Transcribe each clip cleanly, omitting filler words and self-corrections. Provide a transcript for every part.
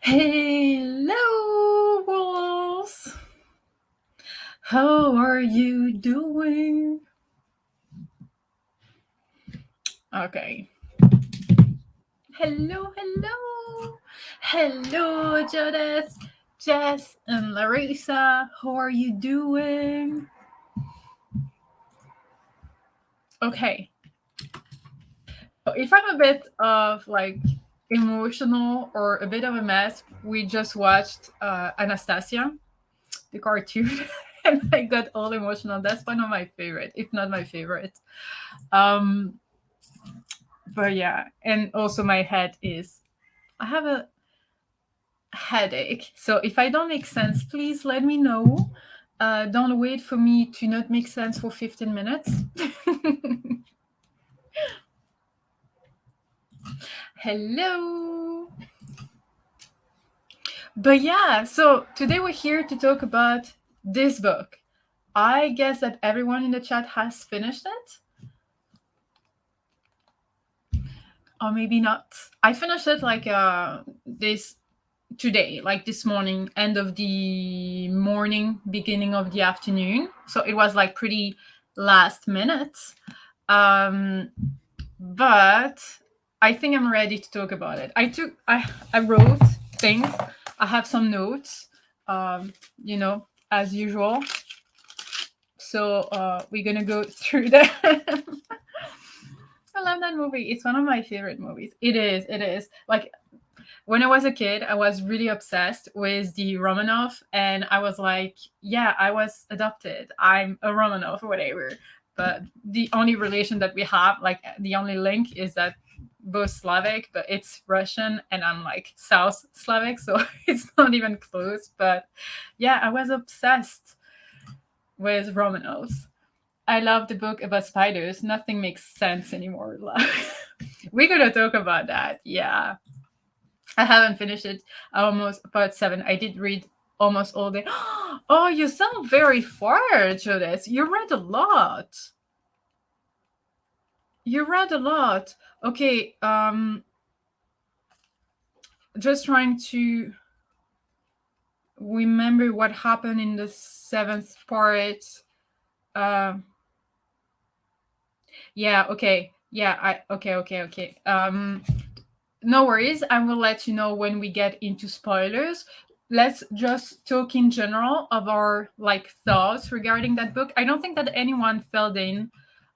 Hello, Wolves. How are you doing? Okay. Hello. Hello, Judith, Jess, and Larissa. How are you doing? Okay. If I'm a bit of like emotional or a bit of a mess, we just watched Anastasia, the cartoon, and I got all emotional. That's one of my favorite, if not my favorite. Um, but yeah, and also my head is. I have a headache, so if I don't make sense, please let me know. Don't wait for me to not make sense for 15 minutes. Hello. But yeah, so today we're here to talk about this book. I guess that everyone in the chat has finished it. Or maybe not. I finished it like this today, like this morning, end of the morning, beginning of the afternoon. So it was like pretty last minute. But I think I'm ready to talk about it. I wrote things. I have some notes, as usual. So we're gonna go through them. I love that movie. It's one of my favorite movies. It is. It is. Like when I was a kid, I was really obsessed with the Romanov, and I was like, yeah, I was adopted. I'm a Romanov, whatever. But the only relation that we have, like the only link, is that both Slavic, but it's Russian, and I'm like South Slavic, so it's not even close. But yeah, I was obsessed with Romanovs. I love the book about spiders. Nothing makes sense anymore. We're gonna talk about that. Yeah. I haven't finished it. Almost part 7. I did read almost all day. Oh, you sound very far, Judith. You read a lot. You read a lot. Okay, just trying to remember what happened in the 7th part. Yeah, okay. Yeah, okay. No worries. I will let you know when we get into spoilers. Let's just talk in general of our like thoughts regarding that book. I don't think that anyone filled in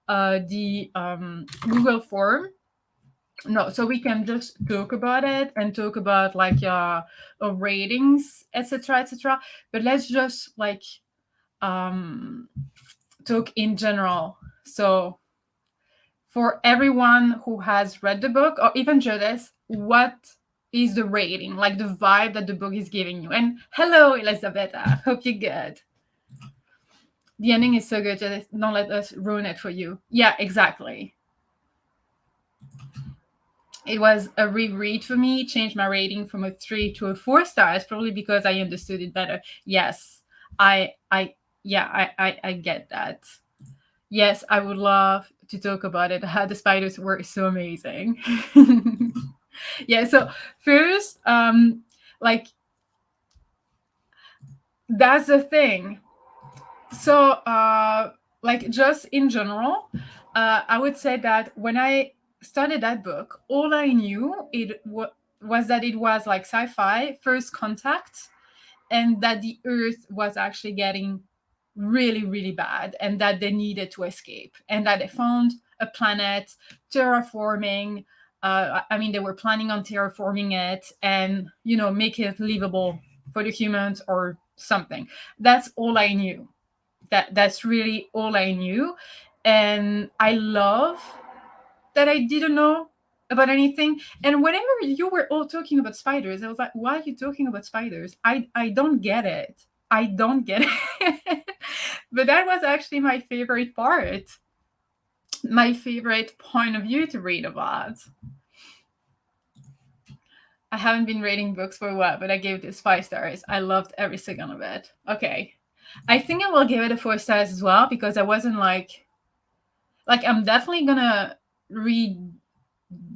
the Google form. No, so we can just talk about it and talk about like ratings, etc., etc. But let's just like talk in general. So for everyone who has read the book, or even Judith, what is the rating, like the vibe that the book is giving you? And hello, Elisabetta. Hope you're good. The ending is so good, Judith. Don't let us ruin it for you. Yeah, exactly. It was a reread for me, changed my rating from a 3 to a 4 stars, probably because I understood it better. Yes, I get that. Yes, I would love to talk about it. How the spiders were so amazing. Yeah, so first, like that's the thing. So like just in general, I would say that when I started that book, all I knew was that it was like sci-fi, first contact, and that the earth was actually getting really, really bad, and that they needed to escape, and that they found a planet, terraforming. I mean, they were planning on terraforming it and, make it livable for the humans or something. That's all I knew. That's really all I knew. And I love that I didn't know about anything. And whenever you were all talking about spiders, I was like, why are you talking about spiders? I don't get it. I don't get it. But that was actually my favorite part. My favorite point of view to read about. I haven't been reading books for a while, but I gave this 5 stars. I loved every second of it. Okay. I think I will give it a 4 stars as well, because I wasn't like I'm definitely gonna read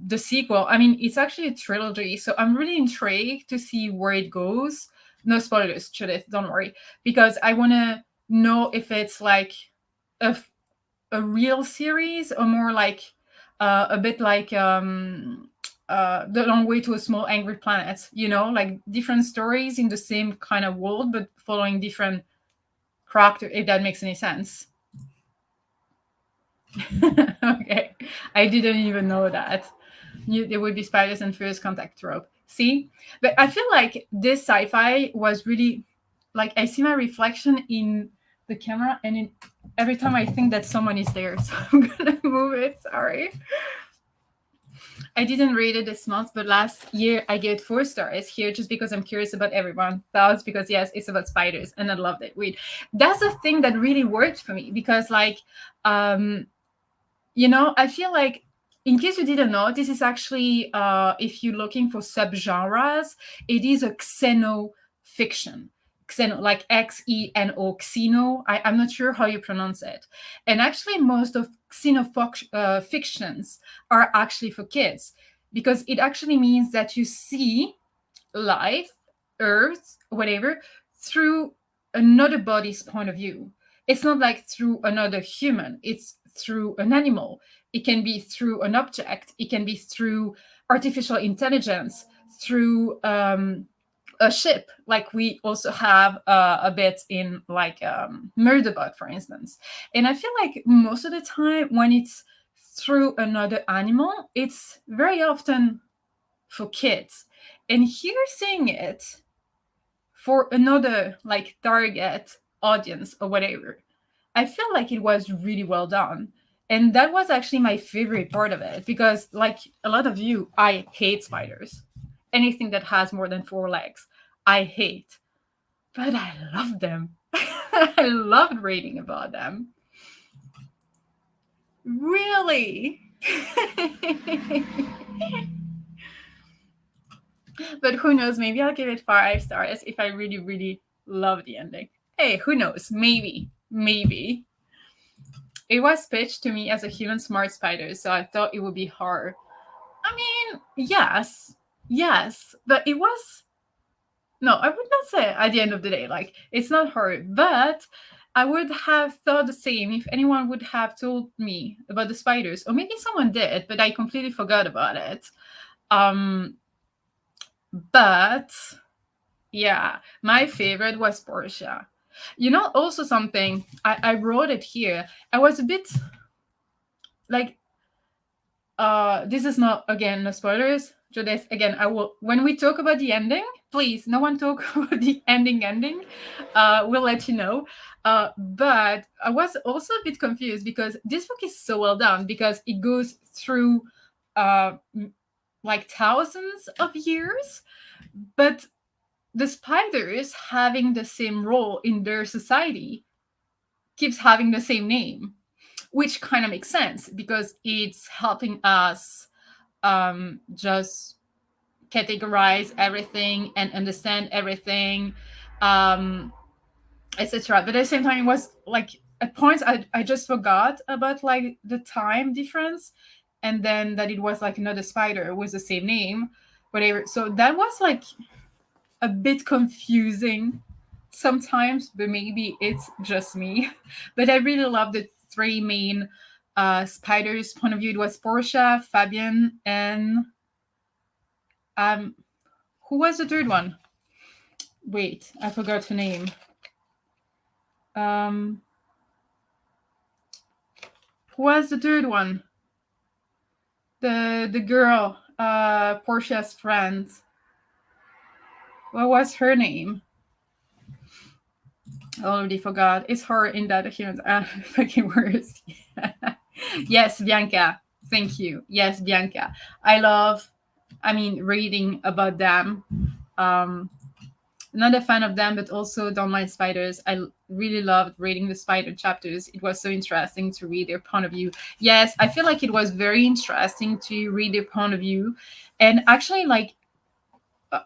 the sequel, I mean, it's actually a trilogy, so I'm really intrigued to see where it goes. No spoilers, Judith, don't worry, because I want to know if it's like a, a real series or more like a bit like The Long Way to a Small Angry Planet, like different stories in the same kind of world, but following different character, if that makes any sense. Okay, I didn't even know that. There would be spiders and first contact trope. See, but I feel like this sci-fi was really like I see my reflection in the camera, and every time I think that someone is there, so I'm gonna move it. Sorry. I didn't rate it this month, but last year I gave it 4 stars here just because I'm curious about everyone. That's because, yes, it's about spiders and I loved it. Wait, that's the thing that really worked for me because, like, I feel like, in case you didn't know, this is actually, if you're looking for subgenres, it is a xenofiction. Xeno, like Xeno, xeno. I'm not sure how you pronounce it. And actually, most of fictions are actually for kids because it actually means that you see life, Earth, whatever, through another body's point of view. It's not like through another human, it's through an animal. It can be through an object, it can be through artificial intelligence, through a ship, like we also have a bit in like Murderbot, for instance. And I feel like most of the time when it's through another animal, it's very often for kids. And here seeing it for another like target audience or whatever, I feel like it was really well done. And that was actually my favorite part of it because, like a lot of you, I hate spiders. Anything that has more than 4 legs, I hate. But I love them. I loved reading about them. Really? But who knows? Maybe I'll give it 5 stars if I really, really love the ending. Hey, who knows? Maybe. Maybe. It was pitched to me as a human smart spider, so I thought it would be hard. I mean, yes. Yes. But it was. No, I would not say at the end of the day. Like, it's not hard. But I would have thought the same if anyone would have told me about the spiders. Or maybe someone did, but I completely forgot about it. But yeah, my favorite was Portia. Also something, I wrote it here. I was a bit like, this is not, again, no spoilers. Judith, again, I will, when we talk about the ending, please, no one talk about the ending. We'll let you know. But I was also a bit confused because this book is so well done because it goes through like thousands of years, but the spiders having the same role in their society keeps having the same name, which kind of makes sense because it's helping us just categorize everything and understand everything, etc. But at the same time, it was like at points I just forgot about like the time difference, and then that it was like another spider with the same name, whatever. So that was like a bit confusing sometimes, but maybe it's just me. But I really love the 3 main spiders point of view. It was Portia, Fabian, and who was the third one? Wait, I forgot her name. Who was the third one? The girl, Portia's friend. What was her name? I already forgot. It's her in that human fucking words. Yes, Bianca. Thank you. Yes, Bianca. I love, reading about them. Not a fan of them, but also don't mind spiders. I really loved reading the spider chapters. It was so interesting to read their point of view. Yes, I feel like it was very interesting to read their point of view. And actually, like,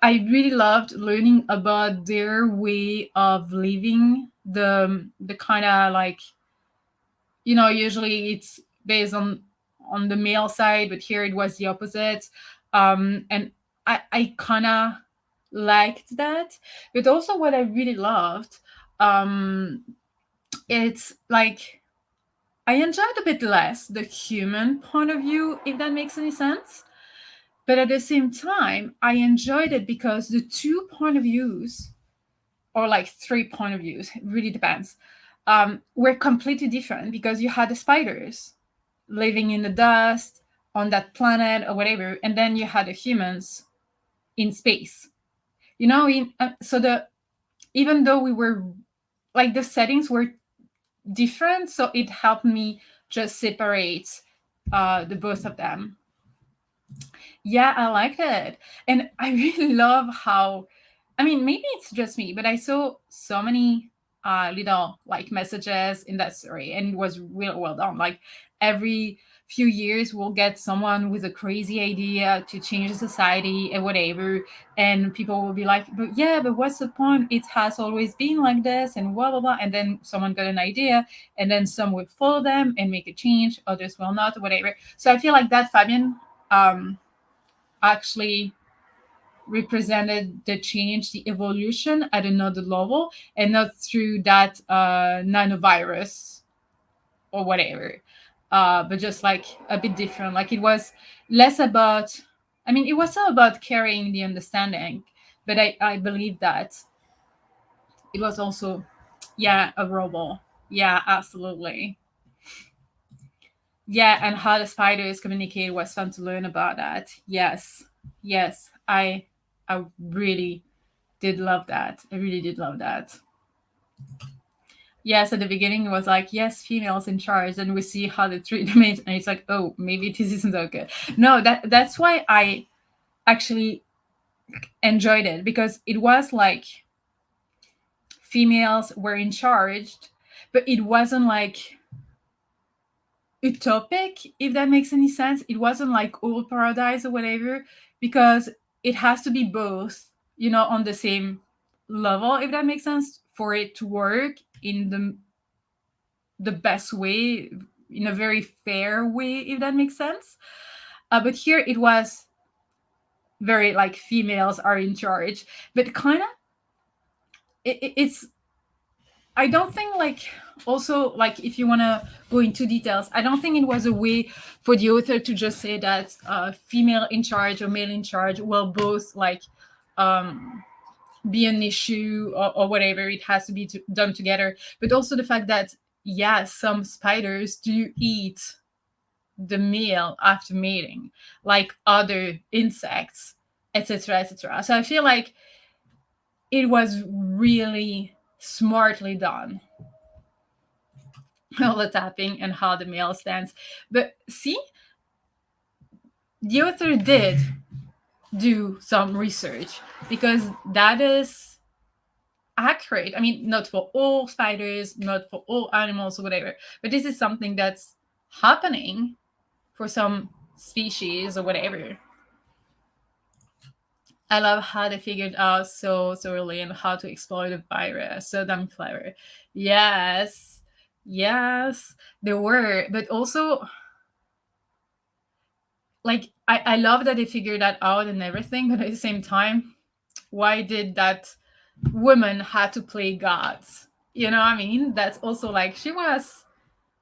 I really loved learning about their way of living, the kind of like, usually it's based on on the male side, but here it was the opposite. And I kind of liked that. But also, what I really loved, it's like I enjoyed a bit less the human point of view, if that makes any sense. But at the same time, I enjoyed it because the two point of views, or like three point of views, it really depends, were completely different because you had the spiders living in the dust on that planet or whatever, and then you had the humans in space. So the even though we were like the settings were different, so it helped me just separate the both of them. Yeah, I liked it. And I really love how, I mean, maybe it's just me, but I saw so many little like messages in that story, and it was real well done. Like every few years, we'll get someone with a crazy idea to change the society and whatever, and people will be like, "But yeah, but what's the point? It has always been like this," and blah blah blah. And then someone got an idea, and then some would follow them and make a change. Others will not, whatever. So I feel like that Fabian actually represented the change, the evolution at another level, and not through that nanovirus or whatever, but just like a bit different. Like it was less about, I mean, it was still about carrying the understanding, but I believe that it was also, yeah, a robot. Yeah, absolutely. Yeah, and how the spiders communicate was fun to learn about that. Yes, yes, I really did love that. I really did love that. Yes, at the beginning it was like, yes, females in charge, and we see how they treat the maids, and it's like, oh, maybe this isn't so good. No, that's why I actually enjoyed it, because it was like females were in charge, but it wasn't like utopic, if that makes any sense. It wasn't like old paradise or whatever, because it has to be both, on the same level, if that makes sense, for it to work in the best way, in a very fair way, if that makes sense. But here it was very like females are in charge, but kind of it's, I don't think, like, also, like, if you want to go into details, I don't think it was a way for the author to just say that female in charge or male in charge will both like be an issue, or whatever. It has to be done together. But also the fact that, yeah, some spiders do eat the male after mating, like other insects, etc., etc. So I feel like it was really smartly done, all the tapping and how the male stands. But see, the author did do some research, because that is accurate. I mean, not for all spiders, not for all animals or whatever, but this is something that's happening for some species or whatever. I love how they figured out so early and how to exploit the virus. So damn clever. Yes. Yes, they were. But also, like, I love that they figured that out and everything, but at the same time, why did that woman had to play gods? You know what I mean? That's also like, she was,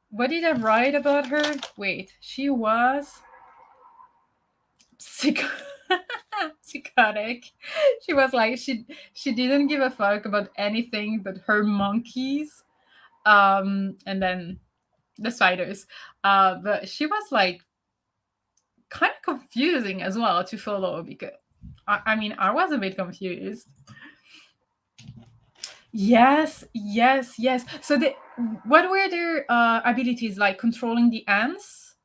what did I write about her? Wait, she was psych- psychotic. She was like, she didn't give a fuck about anything but her monkeys, and then the spiders. But she was like kind of confusing as well to follow, because I mean, I was a bit confused. Yes, yes, yes. So what were their abilities, like controlling the ants,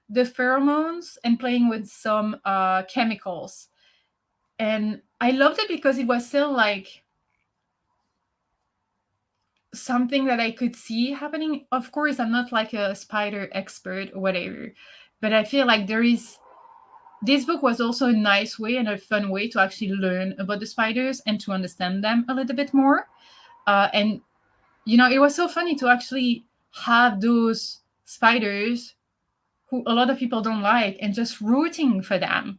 the pheromones, and playing with some chemicals? And I loved it because it was still like something that I could see happening. Of course, I'm not like a spider expert or whatever, but I feel like this book was also a nice way and a fun way to actually learn about the spiders and to understand them a little bit more. And it was so funny to actually have those spiders who a lot of people don't like, and just rooting for them.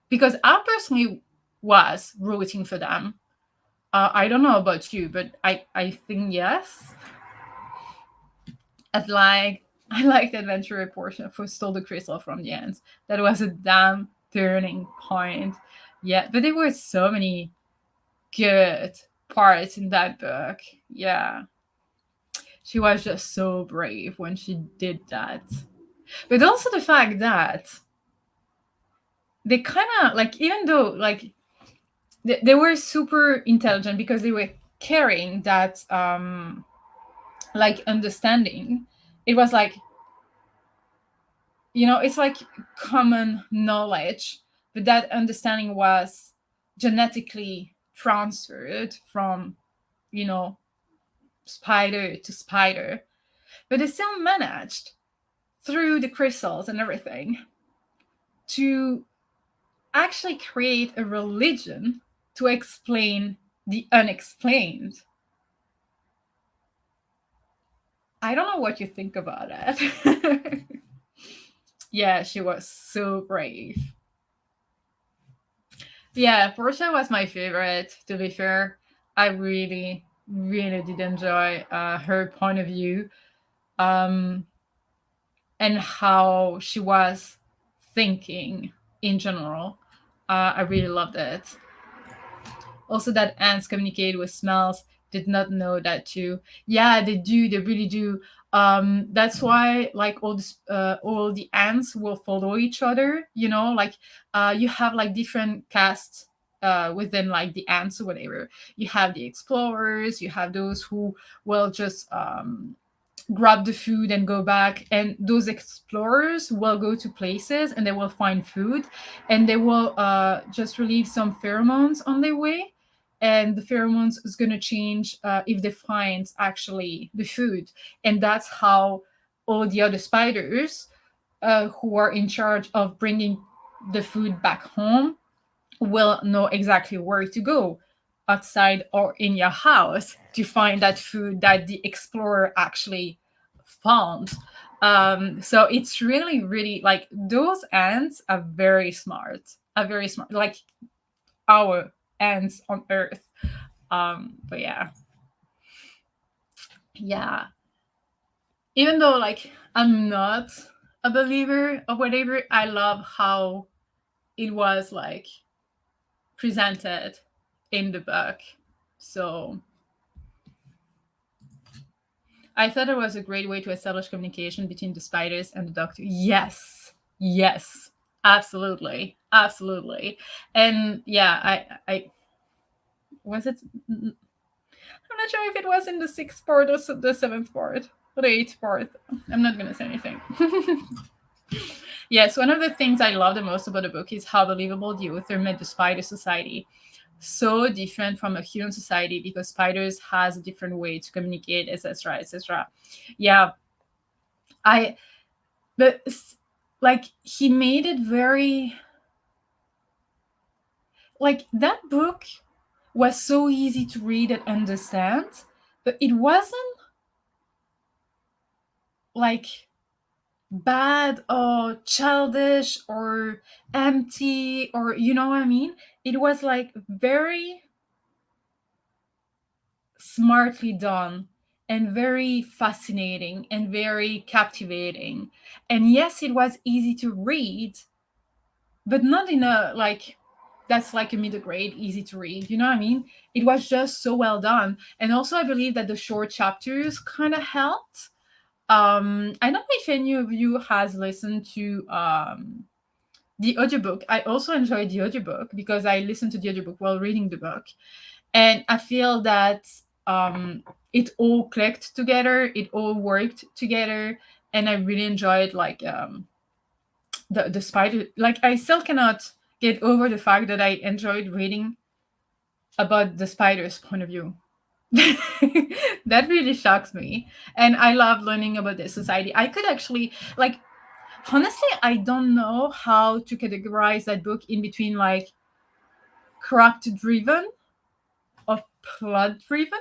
Because I personally was rooting for them. I don't know about you, but I think yes. I liked the adventure portion of Who Stole the Crystal from the Ants. That was a damn turning point. Yeah, but there were so many good parts in that book. Yeah. She was just so brave when she did that. But also the fact that they kind of like, even though like they were super intelligent because they were carrying that like understanding, it was like, it's like common knowledge, but that understanding was genetically transferred from, you know, spider to spider. But they still managed, through the crystals and everything, to actually create a religion to explain the unexplained. I don't know what you think about that. Yeah, she was so brave. Yeah, Portia was my favorite, to be fair. I really, really did enjoy her point of view, and how she was thinking in general. I really loved it. Also, that ants communicate with smells. Did not know that too. Yeah, they do. They really do. That's why, like, all the ants will follow each other. Like, you have like different castes within like the ants or whatever. You have the explorers. You have those who will just grab the food and go back, and those explorers will go to places and they will find food, and they will just relieve some pheromones on their way, and the pheromones is going to change if they find actually the food. And that's how all the other spiders who are in charge of bringing the food back home will know exactly where to go, outside or in your house, to find that food that the explorer actually found. So it's really, really like, those ants are very smart. Are very smart, like our ants on Earth. But yeah, yeah. Even though like I'm not a believer of whatever, I love how it was like presented in the book. So I thought it was a great way to establish communication between the spiders and the doctor. Yes, yes, absolutely, absolutely. And yeah, I was it. I'm not sure if it was in the sixth part or the seventh part or the eighth part. I'm not gonna say anything. Yes, one of the things I love the most about the book is how believable the author made the spider society. So different from a human society, because spiders has a different way to communicate, etc., etc. Yeah, I but like he made it very, like, that book was so easy to read and understand, but it wasn't like bad or childish or empty, or you know what I mean. It was like very smartly done, and very fascinating and very captivating. And yes, it was easy to read, but not in a like, that's like a middle grade easy to read, you know what I mean. It was just so well done. And also I believe that the short chapters kind of helped. I don't know if any of you has listened to the audiobook. I also enjoyed the audiobook because I listened to the audiobook while reading the book, and I feel that it all clicked together, it all worked together, and I really enjoyed like the spider. Like, I still cannot get over the fact that I enjoyed reading about the spider's point of view. That really shocks me, and I love learning about the society. I could actually, like, honestly, I don't know how to categorize that book in between like character driven or plot driven,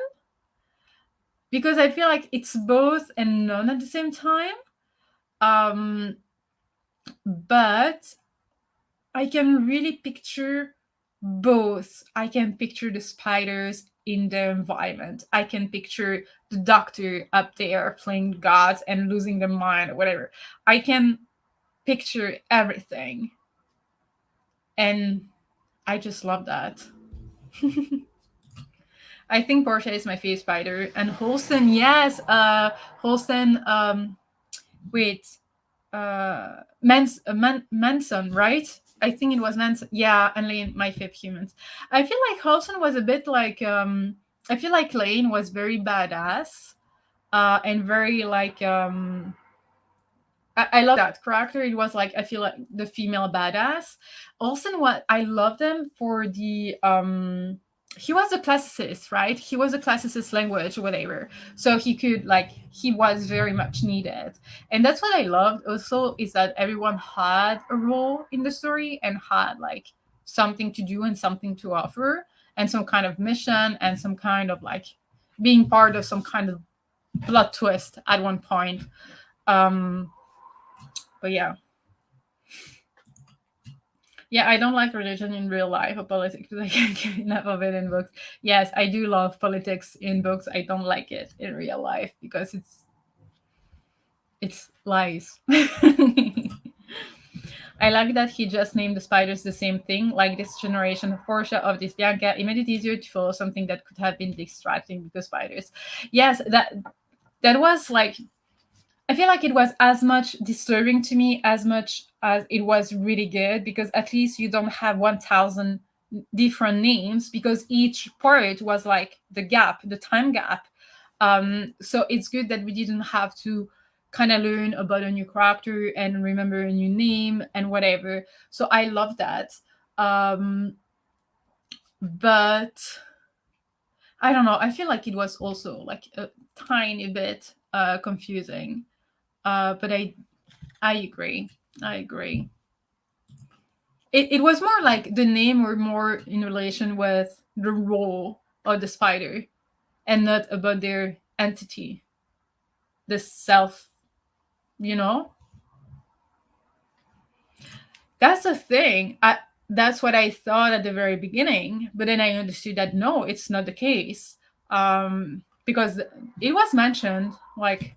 because I feel like it's both and none at the same time. Um, but I can really picture both. I can picture the spiders in the environment. I can picture the doctor up there playing gods and losing their mind or whatever. I can picture everything. And I just love that. I think Portia is my favorite spider. And Holston, yes, Holston, wait, Manson, right? I think it was Manson. Yeah, and Lane, my fifth humans. I feel like Holston was a bit like I feel like Lane was very badass, and very like I love that character. It was like I feel like the female badass. Also, what I loved him for the he was a classicist, right? He was a classicist language or whatever. So he could like he was very much needed. And that's what I loved also is that everyone had a role in the story and had like something to do and something to offer and some kind of mission and some kind of like being part of some kind of plot twist at one point. But yeah. Yeah, I don't like religion in real life or politics because I can't get enough of it in books. Yes, I do love politics in books. I don't like it in real life because it's lies. I like that he just named the spiders the same thing, like this generation of Portia of this Bianca. It made it easier to follow something that could have been distracting because spiders. Yes, that was like I feel like it was as much disturbing to me as much as it was really good because at least you don't have 1,000 different names because each part was like the time gap. So it's good that we didn't have to kind of learn about a new character and remember a new name and whatever. So I love that. But I don't know. I feel like it was also like a tiny bit confusing. But I agree. I agree. It was more like the name were more in relation with the role of the spider and not about their entity, the self, you know? That's the thing. That's what I thought at the very beginning, but then I understood that no, it's not the case. Because it was mentioned like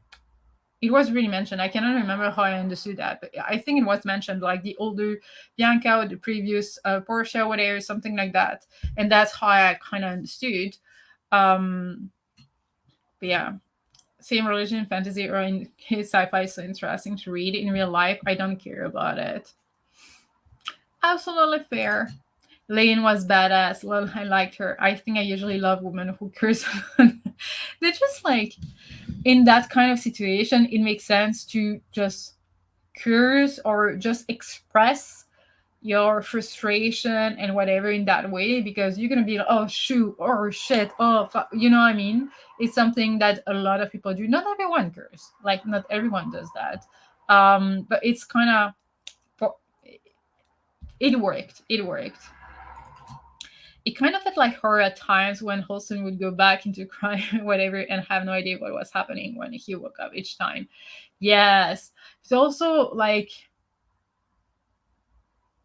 it was really mentioned. I cannot remember how I understood that, but I think it was mentioned like the older Bianca or the previous Portia, whatever, something like that. And that's how I kind of understood. But yeah, same religion, fantasy, or in his sci-fi is so interesting to read. In real life, I don't care about it. Absolutely fair. Lane was badass. Well, I liked her. I think I usually love women who curse. They're just like in that kind of situation, it makes sense to just curse or just express your frustration and whatever in that way because you're gonna be like, oh shoot, or shit, oh fuck. You know what I mean? It's something that a lot of people do. Not everyone curse, like not everyone does that. But it's kind of it worked. It kind of felt like horror at times when Holston would go back into crime or whatever and have no idea what was happening when he woke up each time. Yes. It's also like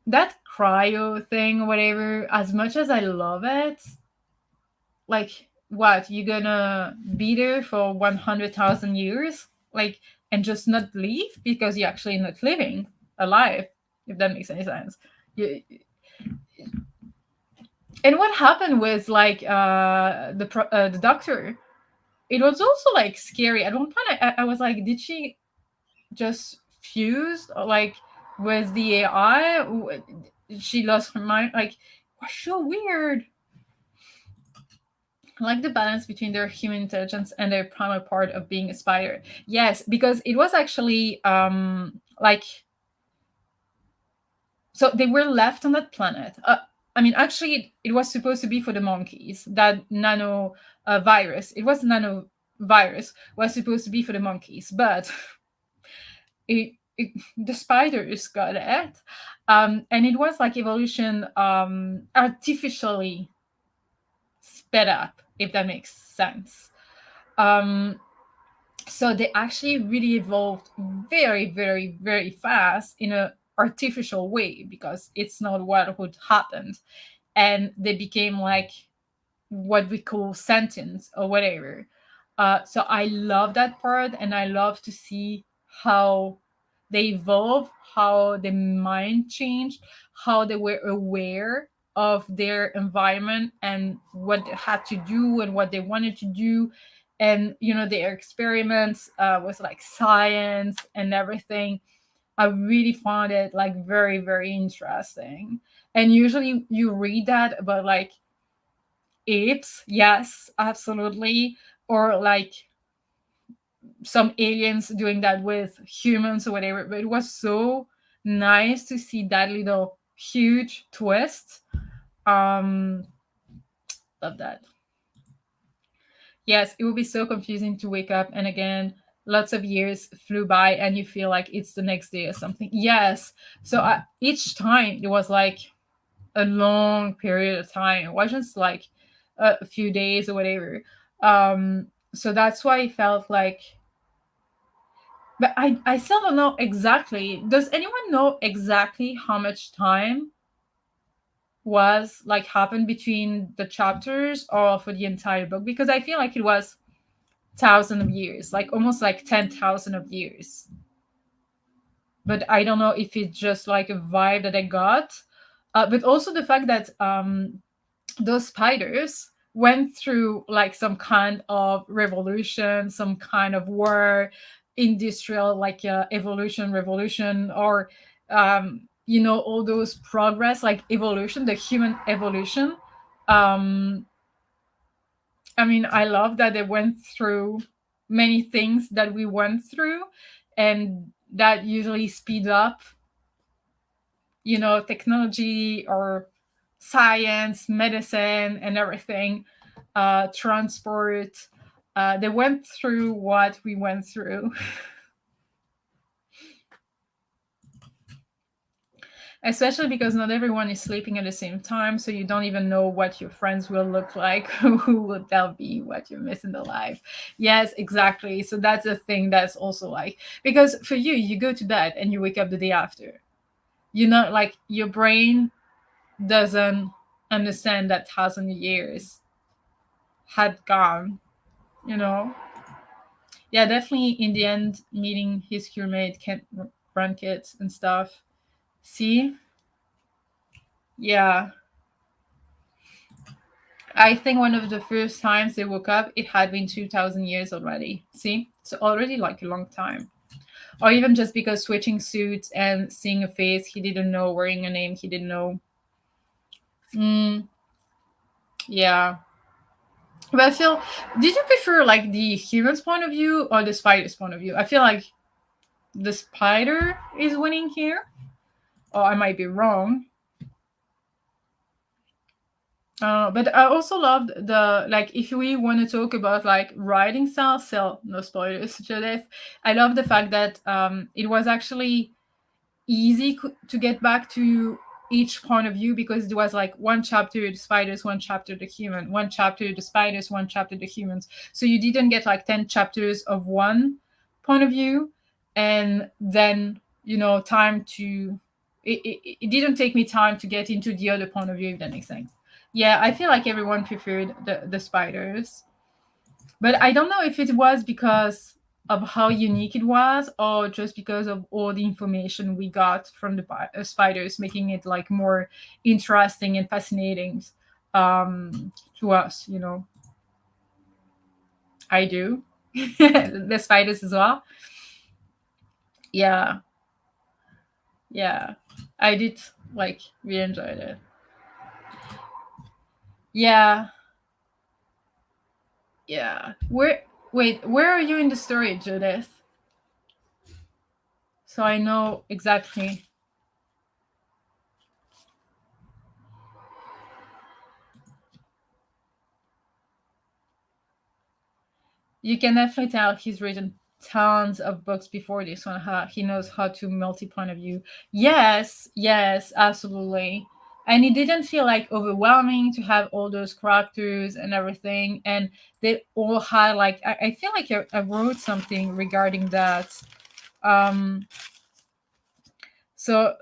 that cryo thing, whatever, as much as I love it, like what, you gonna be there for 100,000 years? Like, and just not leave because you're actually not living alive, if that makes any sense. You, and what happened with like the doctor? It was also like scary. At one point, I was like, did she just fuse like with the AI? She lost her mind. Like, was so weird. I like the balance between their human intelligence and their primal part of being a spider. Yes, because it was actually like so they were left on that planet. I mean, actually, it was supposed to be for the monkeys. That nano virus. It was nano virus was supposed to be for the monkeys, but the spiders got it, and it was like evolution artificially sped up, if that makes sense. Um, so they actually really evolved very, very, very fast in a artificial way because it's not what would happen, and they became like what we call sentence or whatever. So I love that part, and I love to see how they evolve, how the mind changed, how they were aware of their environment and what they had to do and what they wanted to do. And their experiments with like science and everything. I really found it like very, very interesting. And usually you read that about like apes, yes, absolutely, or like some aliens doing that with humans or whatever. But it was so nice to see that little huge twist. Um, love that. Yes, it would be so confusing to wake up and again, lots of years flew by and you feel like it's the next day or something. Yes. So each time it was like a long period of time. It wasn't just like a few days or whatever. So that's why it felt like. But I still don't know exactly. Does anyone know exactly how much time was like happened between the chapters or for the entire book? Because I feel like it was thousand of years, like almost like 10,000 of years. But I don't know if it's just like a vibe that I got. But also the fact that those spiders went through like some kind of revolution, some kind of war, industrial like evolution, revolution, or all those progress like evolution, the human evolution. Um, I mean, I love that they went through many things that we went through, and that usually speed up technology or science, medicine, and everything, transport. They went through what we went through. Especially because not everyone is sleeping at the same time, so you don't even know what your friends will look like, who will they'll be, what you're missing the life. Yes, exactly. So that's a thing that's also like, because for you, you go to bed and you wake up the day after. Like your brain doesn't understand that 1,000 years had gone, you know? Yeah, definitely in the end, meeting his crewmate, grandkids and stuff. See? Yeah. I think one of the first times they woke up, it had been 2,000 years already. See? So already like a long time. Or even just because switching suits and seeing a face he didn't know, wearing a name he didn't know. Mm, yeah. But I feel, did you prefer like the human's point of view or the spider's point of view? I feel like the spider is winning here. Or I might be wrong. But I also loved the like if we want to talk about like writing style, so no spoilers, Judith. I love the fact that it was actually easy to get back to each point of view because there was like one chapter the spiders, one chapter the human, one chapter the spiders, one chapter the humans. So you didn't get like 10 chapters of one point of view and then time to it didn't take me time to get into the other point of view, if that makes sense. Yeah, I feel like everyone preferred the spiders, but I don't know if it was because of how unique it was or just because of all the information we got from the spiders, making it like more interesting and fascinating to us. I do. The spiders as well. Yeah, yeah. I did like really enjoyed it. Yeah, yeah. Where are you in the story, Judith? So I know exactly. You can definitely tell he's written tons of books before this one. How he knows how to multi-point of view. Yes, yes, absolutely. And it didn't feel like overwhelming to have all those characters and everything. And they all had like I feel like I wrote something regarding that. Um so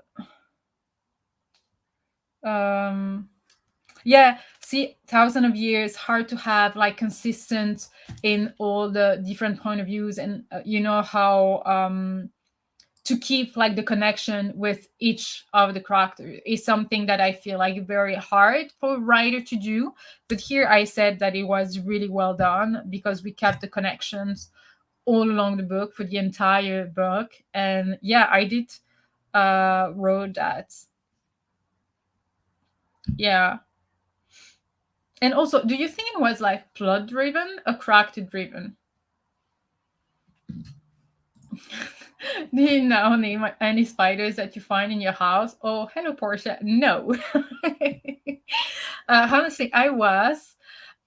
Yeah, see, thousand of years hard to have like consistent in all the different point of views, and you know how to keep like the connection with each of the characters is something that I feel like very hard for a writer to do. But here I said that it was really well done because we kept the connections all along the book for the entire book. And yeah, I did wrote that. Yeah. And also, do you think it was like plot driven or character driven? Do you know name any spiders that you find in your house? Oh, hello, Portia. No. Honestly, I was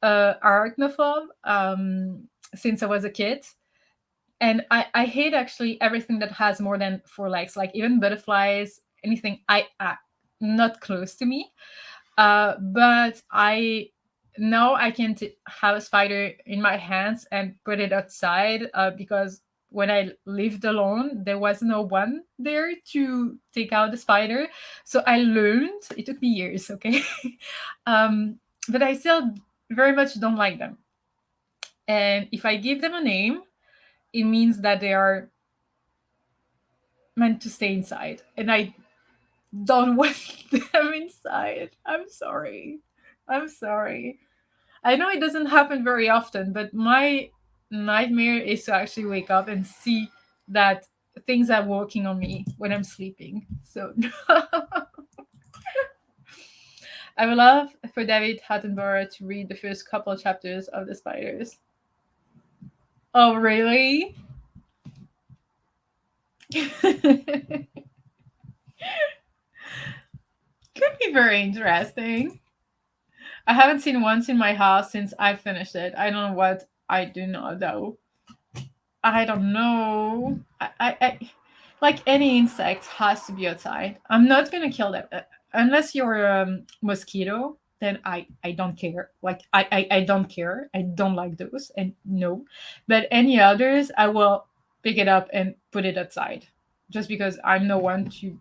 arachnophobe since I was a kid. And I hate actually everything that has more than four legs, like even butterflies, anything not close to me. But I now I can have a spider in my hands and put it outside because when I lived alone, there was no one there to take out the spider. So I learned. It took me years, okay, but I still very much don't like them. And if I give them a name, it means that they are meant to stay inside, and I don't want them inside. I'm sorry. I'm sorry. I know it doesn't happen very often, but my nightmare is to actually wake up and see that things are working on me when I'm sleeping. So I would love for David Attenborough to read the first couple of chapters of The Spiders. Oh, really? Could be very interesting. I haven't seen once in my house since I finished it. I don't know what I do not though. I don't know. I like any insect has to be outside. I'm not gonna kill them unless you're a mosquito. Then I don't care. Like I don't care. I don't like those. And no, but any others, I will pick it up and put it outside, just because I'm no one to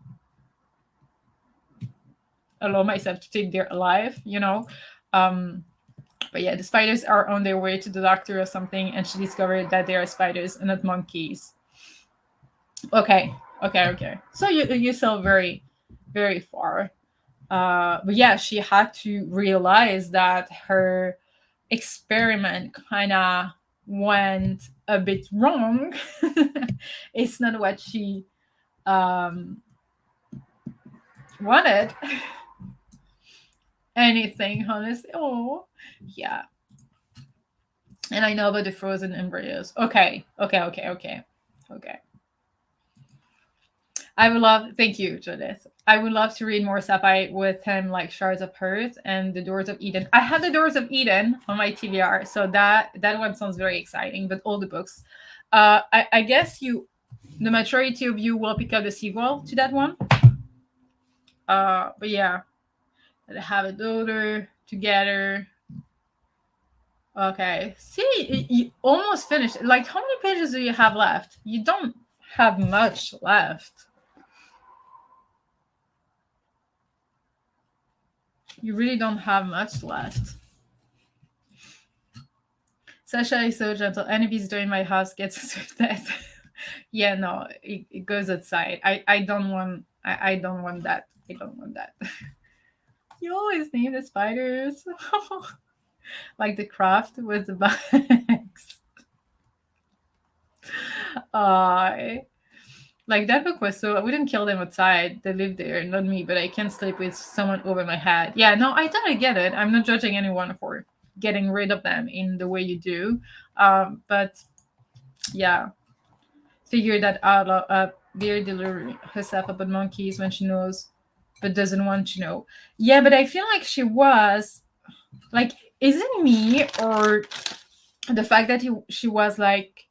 allow myself to take their life. You know. Um, But yeah, the spiders are on their way to the doctor or something, and she discovered that they are spiders and not monkeys. Okay, okay. So you still very, very far. But yeah, she had to realize that her experiment kind of went a bit wrong. It's not what she um, wanted. Anything, honestly. Oh, yeah. And I know about the frozen embryos. Okay. I would love, thank you, Judith. I would love to read more sci-fi with him, like Shards of Earth and The Doors of Eden. I have The Doors of Eden on my TBR, so that one sounds very exciting. But all the books, I guess the majority of you will pick up the sequel to that one. But yeah, they have a daughter together. Okay, see, you almost finished. Like, how many pages do you have left? You don't have much left. You really don't have much left. Sasha is so gentle. Any visitor in my house gets a swift death. Yeah, no, it goes outside. I don't want. I don't want that. I don't want that. You always name the spiders like the craft with the bags. Like that book was so I wouldn't kill them outside. They live there, not me, but I can't sleep with someone over my head. Yeah, no, I totally get it. I'm not judging anyone for getting rid of them in the way you do. But yeah, figure that out. Very delivering herself about monkeys when she knows but doesn't want to know. Yeah, but I feel like she was like, is it me or the fact that she was like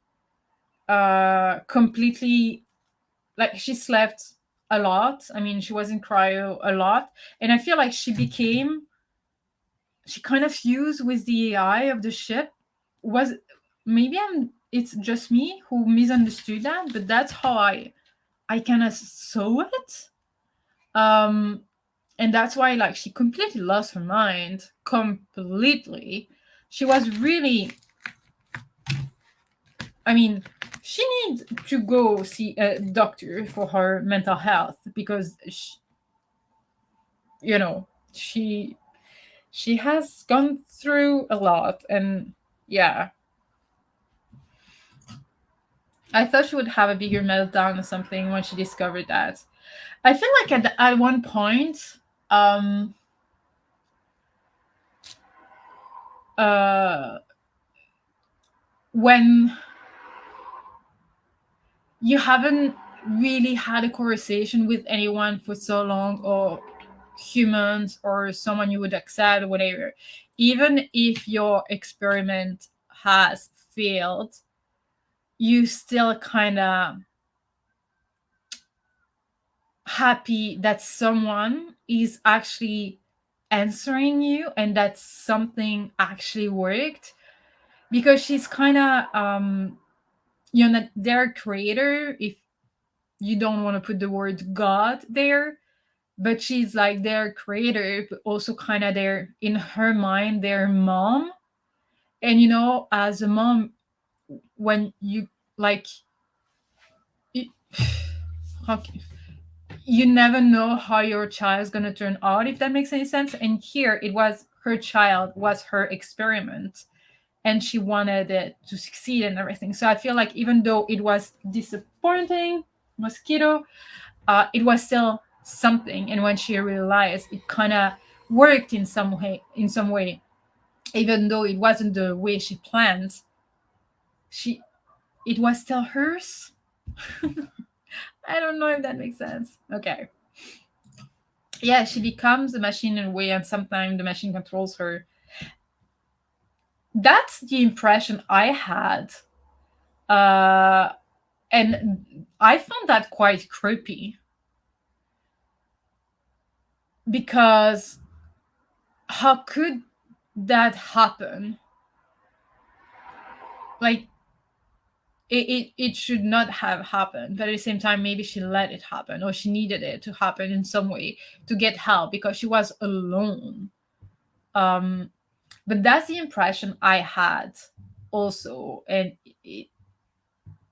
completely like she slept a lot. I mean, she was in cryo a lot, and I feel like she kind of fused with the AI of the ship. Was maybe it's just me who misunderstood that, but that's how I kind of saw it. Um And that's why, like, she completely lost her mind. Completely. She was really, I mean, she needs to go see a doctor for her mental health, because you know, she has gone through a lot. And yeah, I thought she would have a bigger meltdown or something when she discovered that. I feel like at one point, um uh when you haven't really had a conversation with anyone for so long, or humans, or someone you would accept, or whatever, even if your experiment has failed, you still kind of happy that someone is actually answering you, and that something actually worked. Because she's kind of their creator, if you don't want to put the word god there, but she's like their creator, but also kind of their, in her mind, their mom. And as a mom, when you like you, you never know how your child's going to turn out, if that makes any sense. And here it was her child, was her experiment, and she wanted it to succeed and everything. So I feel like even though it was disappointing, mosquito, it was still something. And when she realized, it kind of worked in some way, even though it wasn't the way she planned, she it was still hers. I don't know if that makes sense. Okay. Yeah, she becomes a machine in a way, and sometimes the machine controls her. That's the impression I had. Uh, and I found that quite creepy, because how could that happen? Like, it should not have happened, but at the same time, maybe she let it happen, or she needed it to happen in some way to get help, because she was alone. um but that's the impression I had also. And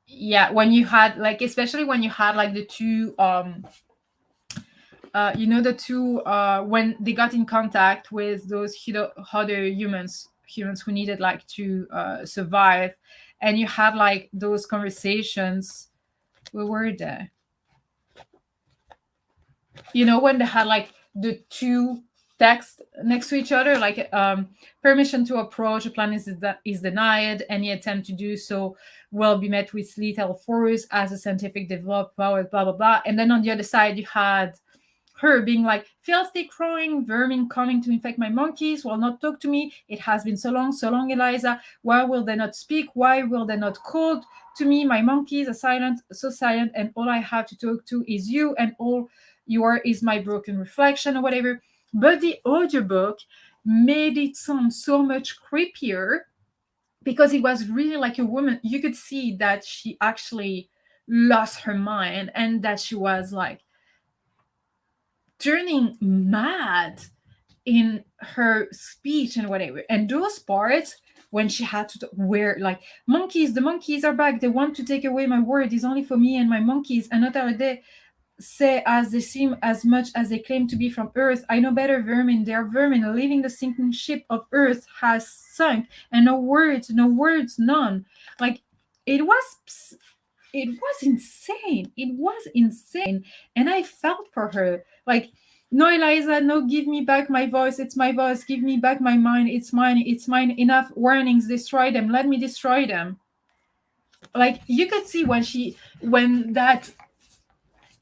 yeah, when you had, like, especially when you had like the two the two when they got in contact with those other humans who needed, like, to survive. And you had like those conversations. Where were they? When they had like the two texts next to each other, like, permission to approach a planet is denied. Any attempt to do so will be met with lethal force as a scientific developed power, blah blah blah. And then on the other side, you had her being like, filthy crawling vermin coming to infect my monkeys will not talk to me. It has been so long, Eliza. Why will they not speak? Why will they not call to me? My monkeys are silent, so silent, and all I have to talk to is you, and all you are is my broken reflection, or whatever. But the audiobook made it sound so much creepier, because it was really like a woman. You could see that she actually lost her mind, and that she was like turning mad in her speech and whatever. And those parts when she had to wear like, monkeys, the monkeys are back, they want to take away my word, is only for me and my monkeys, and not are they say as they seem, as much as they claim to be from earth. I know better, vermin, they are vermin, leaving the sinking ship of earth has sunk, and no words, no words, none. Like, it was insane. It was insane. And I felt for her. Like, no, Eliza, no, give me back my voice. It's my voice. Give me back my mind. It's mine. It's mine. Enough warnings. Destroy them. Let me destroy them. Like, you could see when that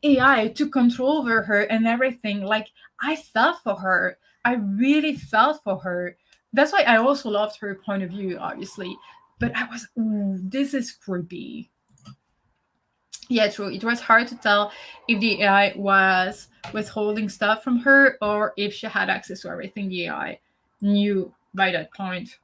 AI took control over her and everything. Like, I felt for her. I really felt for her. That's why I also loved her point of view, obviously. But I was, ooh, this is creepy. Yeah, true. It was hard to tell if the AI was withholding stuff from her, or if she had access to everything the AI knew by that point.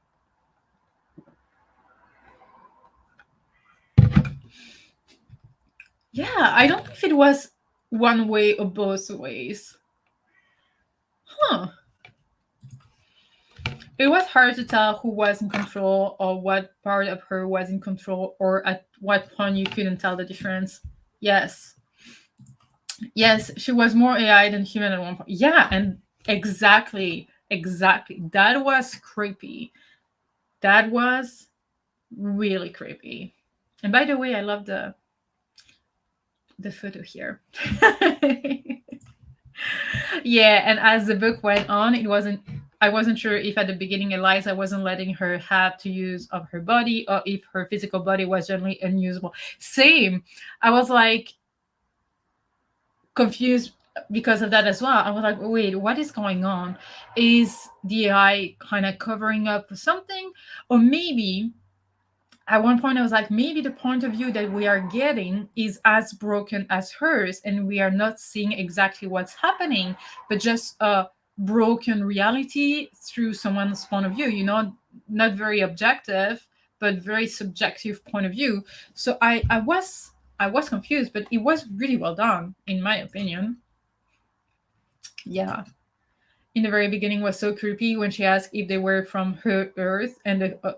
Yeah, I don't know if it was one way or both ways. Huh. It was hard to tell who was in control or what part of her was in control, or at what point you couldn't tell the difference. Yes. Yes, she was more AI than human at one point. Yeah, and exactly, exactly. That was creepy. That was really creepy. And by the way, I love the photo here. Yeah, and as the book went on, I wasn't sure if at the beginning Eliza wasn't letting her have to use of her body, or if her physical body was generally unusable. Same. I was like confused because of that as well. I was like, wait, what is going on? Is the AI kind of covering up for something? Or maybe at one point I was like, maybe the point of view that we are getting is as broken as hers, and we are not seeing exactly what's happening, but just a broken reality through someone's point of view, not very objective, but very subjective point of view. So I was confused, but it was really well done, in my opinion. Yeah. In the very beginning was so creepy when she asked if they were from her Earth, and the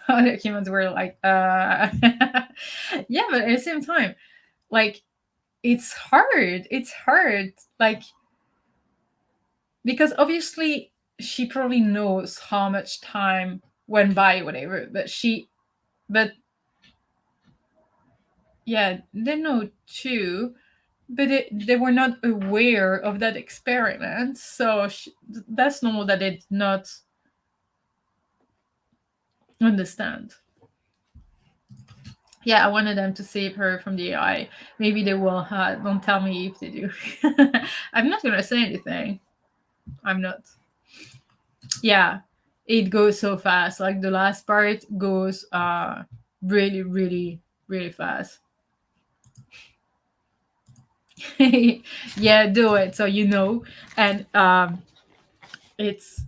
other humans were like, yeah, but at the same time, like, it's hard. It's hard. Like, because obviously she probably knows how much time went by, whatever, but yeah, they know too, but they were not aware of that experiment. So that's normal that they did not understand. Yeah, I wanted them to save her from the AI. Maybe they will. Don't tell me if they do. I'm not gonna say anything. I'm not. Yeah, it goes so fast. Like the last part goes really, really, really fast. Yeah, do it so you know, and it's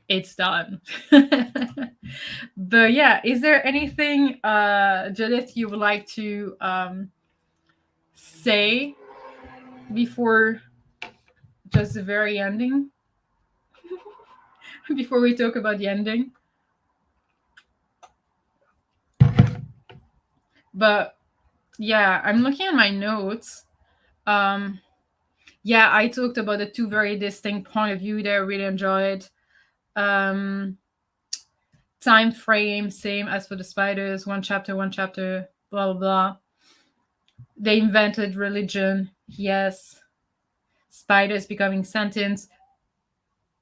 it's done. But yeah, is there anything, Judith, you would like to say before just the very ending? Before we talk about the ending? But yeah, I'm looking at my notes. Um, yeah, I talked about the two very distinct point of view that I really enjoyed. Um, Time frame, same as for the spiders, one chapter, blah blah blah. They invented religion, yes. Spiders becoming sentient,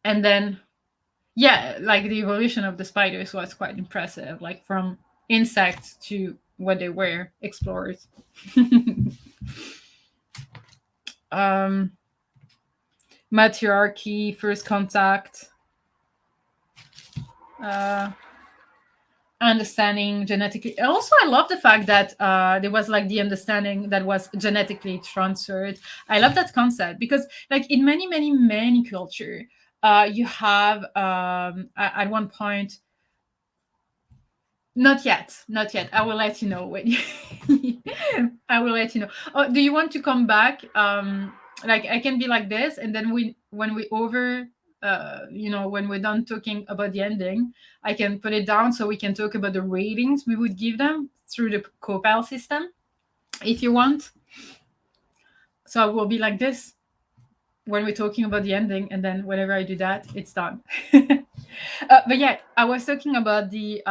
and then yeah, like the evolution of the spiders was quite impressive, like from insects to what they were, explorers. um Matriarchy, first contact, uh understanding genetically. Also, I love the fact that there was like the understanding that was genetically transferred. I love that concept because, like, in many, many, many culture, you have at one point. Not yet, not yet. I will let you know when. I will let you know. Oh, do you want to come back? Like I can be like this, and then when we over, when we're done talking about the ending, I can put it down so we can talk about the ratings we would give them through the Copal system, if you want. So I will be like this when we're talking about the ending, and then whenever I do that, it's done. But yeah, I was talking about the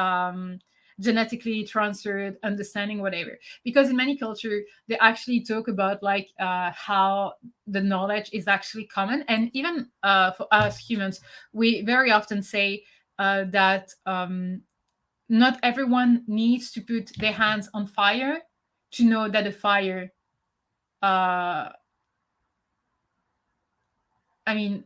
genetically transferred understanding, whatever, because in many culture they actually talk about like how the knowledge is actually common, and even for us humans, we very often say that not everyone needs to put their hands on fire to know that the fire uh I mean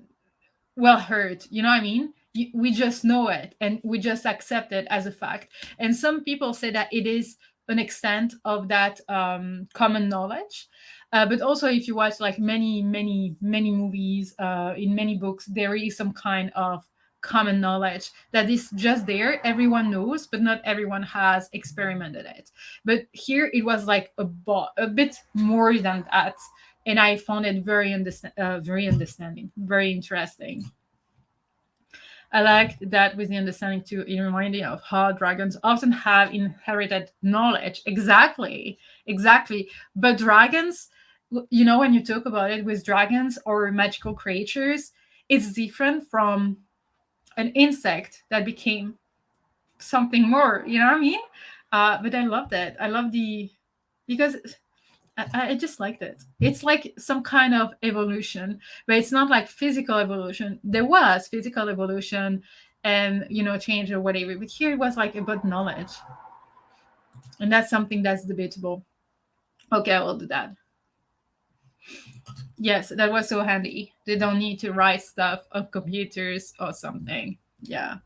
well hurt, you know what I mean? We just know it and we just accept it as a fact. And some people say that it is an extent of that common knowledge. But also, if you watch like many, many, many movies, in many books, there is some kind of common knowledge that is just there. Everyone knows, but not everyone has experimented it. But here it was like a bit more than that. and I found it very understanding, very interesting. I liked that with the understanding too. It reminded me of how dragons often have inherited knowledge. Exactly, exactly. But dragons, when you talk about it with dragons or magical creatures, it's different from an insect that became something more. You know what I mean? But I love that. I love because I just liked it. It's like some kind of evolution, but it's not like physical evolution. There was physical evolution and, change or whatever, but here it was like about knowledge. And that's something that's debatable. Okay, I will do that. Yes, that was so handy. They don't need to write stuff on computers or something. Yeah.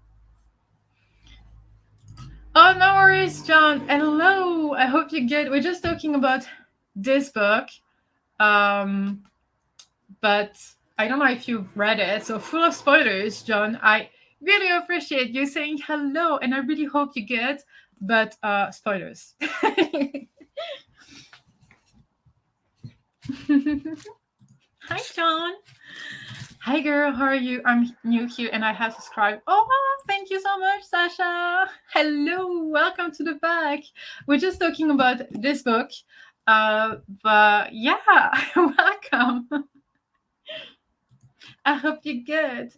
Oh, no worries, John. Hello. I hope you're good. We're just talking about this book. But I don't know if you've read it. So full of spoilers, John. I really appreciate you saying hello, and I really hope you get. But spoilers. Hi, John. Hi, girl. How are you? I'm new here, and I have subscribed. Oh, thank you so much, Sasha. Hello. Welcome to the back. We're just talking about this book. But yeah, welcome. I hope you're good.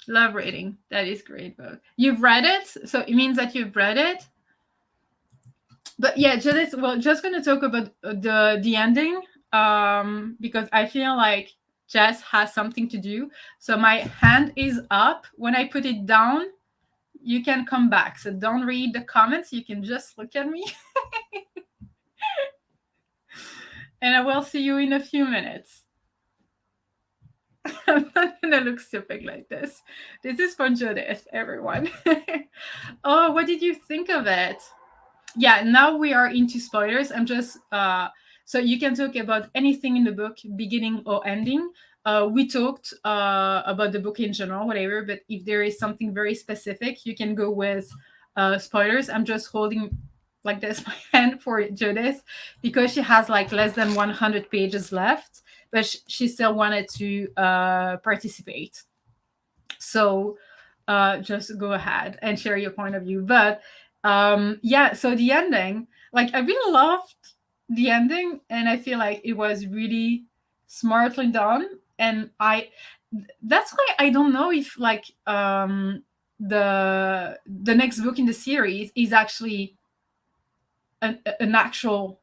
Love reading. That is great book. You've read it, so it means that you've read it. But yeah, just gonna talk about the ending, because I feel like Jess has something to do. So my hand is up. When I put it down, you can come back. So don't read the comments. You can just look at me, and I will see you in a few minutes. I'm not gonna look stupid like this. This is for Judith, everyone. Oh, what did you think of it? Yeah, now we are into spoilers. I'm just so you can talk about anything in the book, beginning or ending. We talked about the book in general, whatever. But if there is something very specific, you can go with spoilers. I'm just holding like this my hand for Judith because she has like less than 100 pages left, but she still wanted to participate. So just go ahead and share your point of view. But yeah, so the ending, like I really loved the ending, and I feel like it was really smartly done. And that's why I don't know if like the next book in the series is actually an actual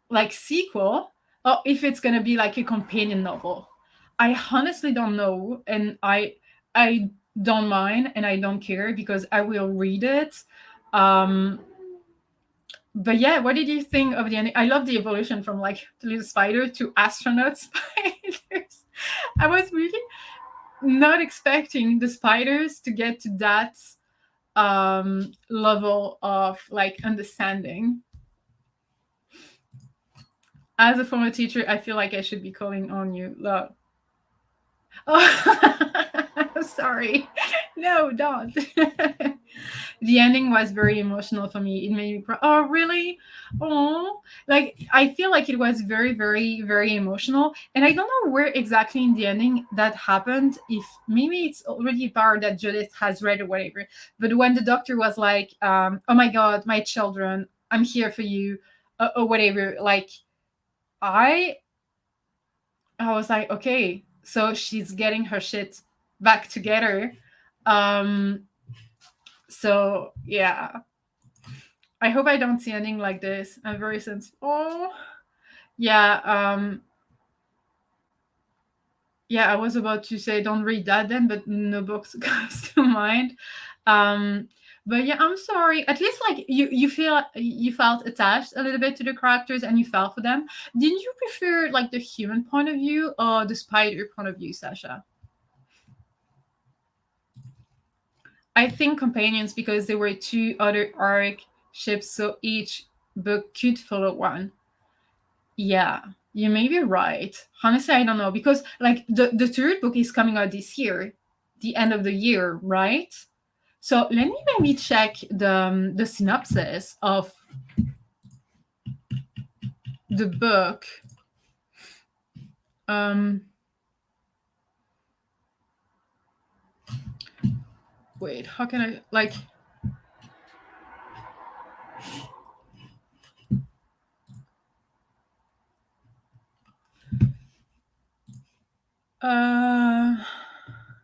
like sequel, or if it's gonna be like a companion novel. I honestly don't know, and I don't mind and I don't care because I will read it. But yeah, what did you think of the ending? I love the evolution from like the little spider to astronaut spiders. I was really not expecting the spiders to get to that level of like understanding. As a former teacher, I feel like I should be calling on you. Love. Oh, sorry. No, don't. The ending was very emotional for me. It made me cry. Oh, really? Oh, like I feel like it was very, very, very emotional. And I don't know where exactly in the ending that happened. If maybe it's already a part that Judith has read or whatever. But when the doctor was like, "Oh my God, my children, I'm here for you," or whatever. Like I was like, okay, so she's getting her shit back together. So yeah, I hope I don't see anything like this. I'm very sensitive. Oh, yeah. Yeah, I was about to say don't read that then, but no books comes to mind. But yeah, I'm sorry. At least like you felt attached a little bit to the characters and you felt for them. Didn't you prefer like the human point of view or the spider point of view, Sasha? I think companions because there were two other arc ships, so each book could follow one. Yeah, you may be right. Honestly, I don't know because like the third book is coming out this year, the end of the year, right? So let me maybe check the synopsis of the book. Wait, how can I like?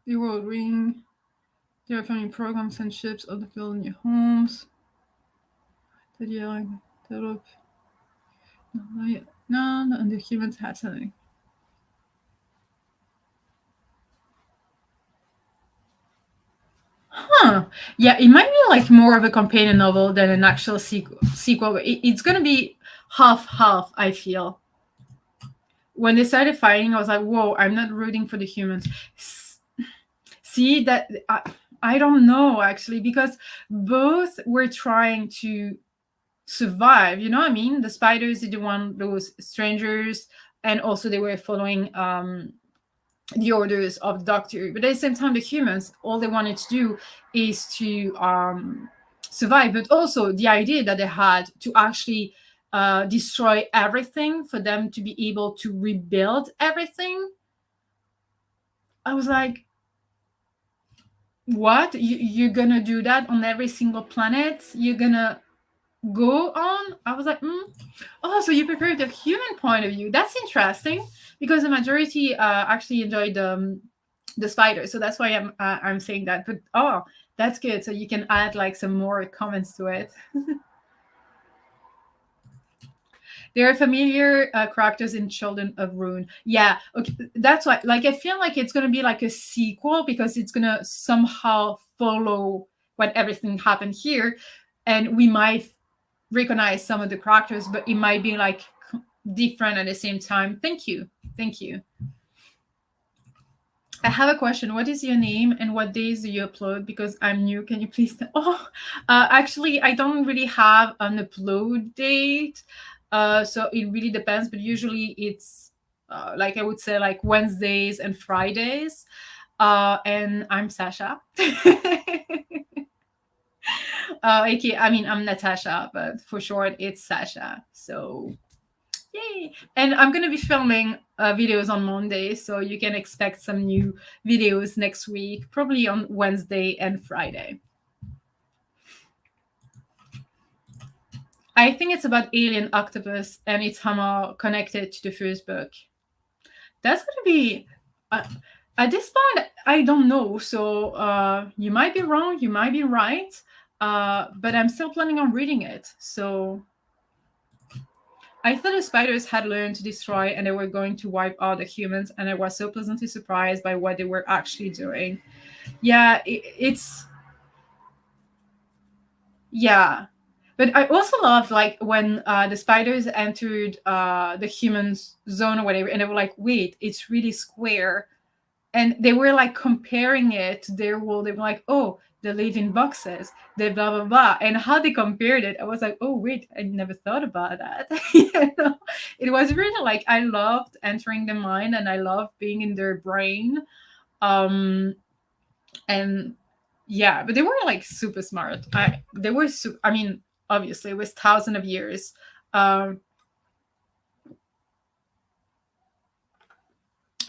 The world ring. There are family programs and ships on the field in your homes. That you like develop. None, and the humans had something. Huh. Yeah, it might be like more of a companion novel than an actual sequel. But it's gonna be half, I feel. When they started fighting, I was like, whoa, I'm not rooting for the humans. See, that I don't know actually, because both were trying to survive. You know what I mean? The spiders didn't want those strangers, and also they were following the orders of the doctor. But at the same time, the humans, all they wanted to do is to survive. But also the idea that they had to actually destroy everything for them to be able to rebuild everything. I was like, what? You're gonna do that on every single planet? You're gonna go on? I was like, oh, so you prefer the human point of view. That's interesting, because the majority actually enjoyed the spider, so that's why I'm saying that. But oh, that's good, so you can add like some more comments to it. There are familiar characters in Children of Rune. Yeah, okay, that's why. Like, I feel like it's gonna be like a sequel, because it's gonna somehow follow what everything happened here, and we might recognize some of the characters, but it might be like different at the same time. Thank you. I have a question. What is your name and what days do you upload? Because I'm new. Can you please? Actually, I don't really have an upload date, so it really depends. But usually, it's like I would say like Wednesdays and Fridays. And I'm Sasha. Okay, I mean I'm Natasha, but for short, it's Sasha. So yay! And I'm gonna be filming videos on Monday, so you can expect some new videos next week, probably on Wednesday and Friday. I think it's about alien octopus, and it's somehow connected to the first book. That's gonna be. At this point, I don't know. So you might be wrong, you might be right, but I'm still planning on reading it. So I thought the spiders had learned to destroy and they were going to wipe out the humans, and I was so pleasantly surprised by what they were actually doing. Yeah, it's. Yeah. But I also loved like when the spiders entered the humans' zone or whatever, and they were like, wait, it's really square. And they were like comparing it to their world. They were like, oh, they live in boxes, they blah blah blah. And how they compared it, I was like, oh wait, I never thought about that. You know? It was really like I loved entering the mind, and I loved being in their brain. And yeah, but they were like super smart. They were I mean, obviously it was thousands of years. um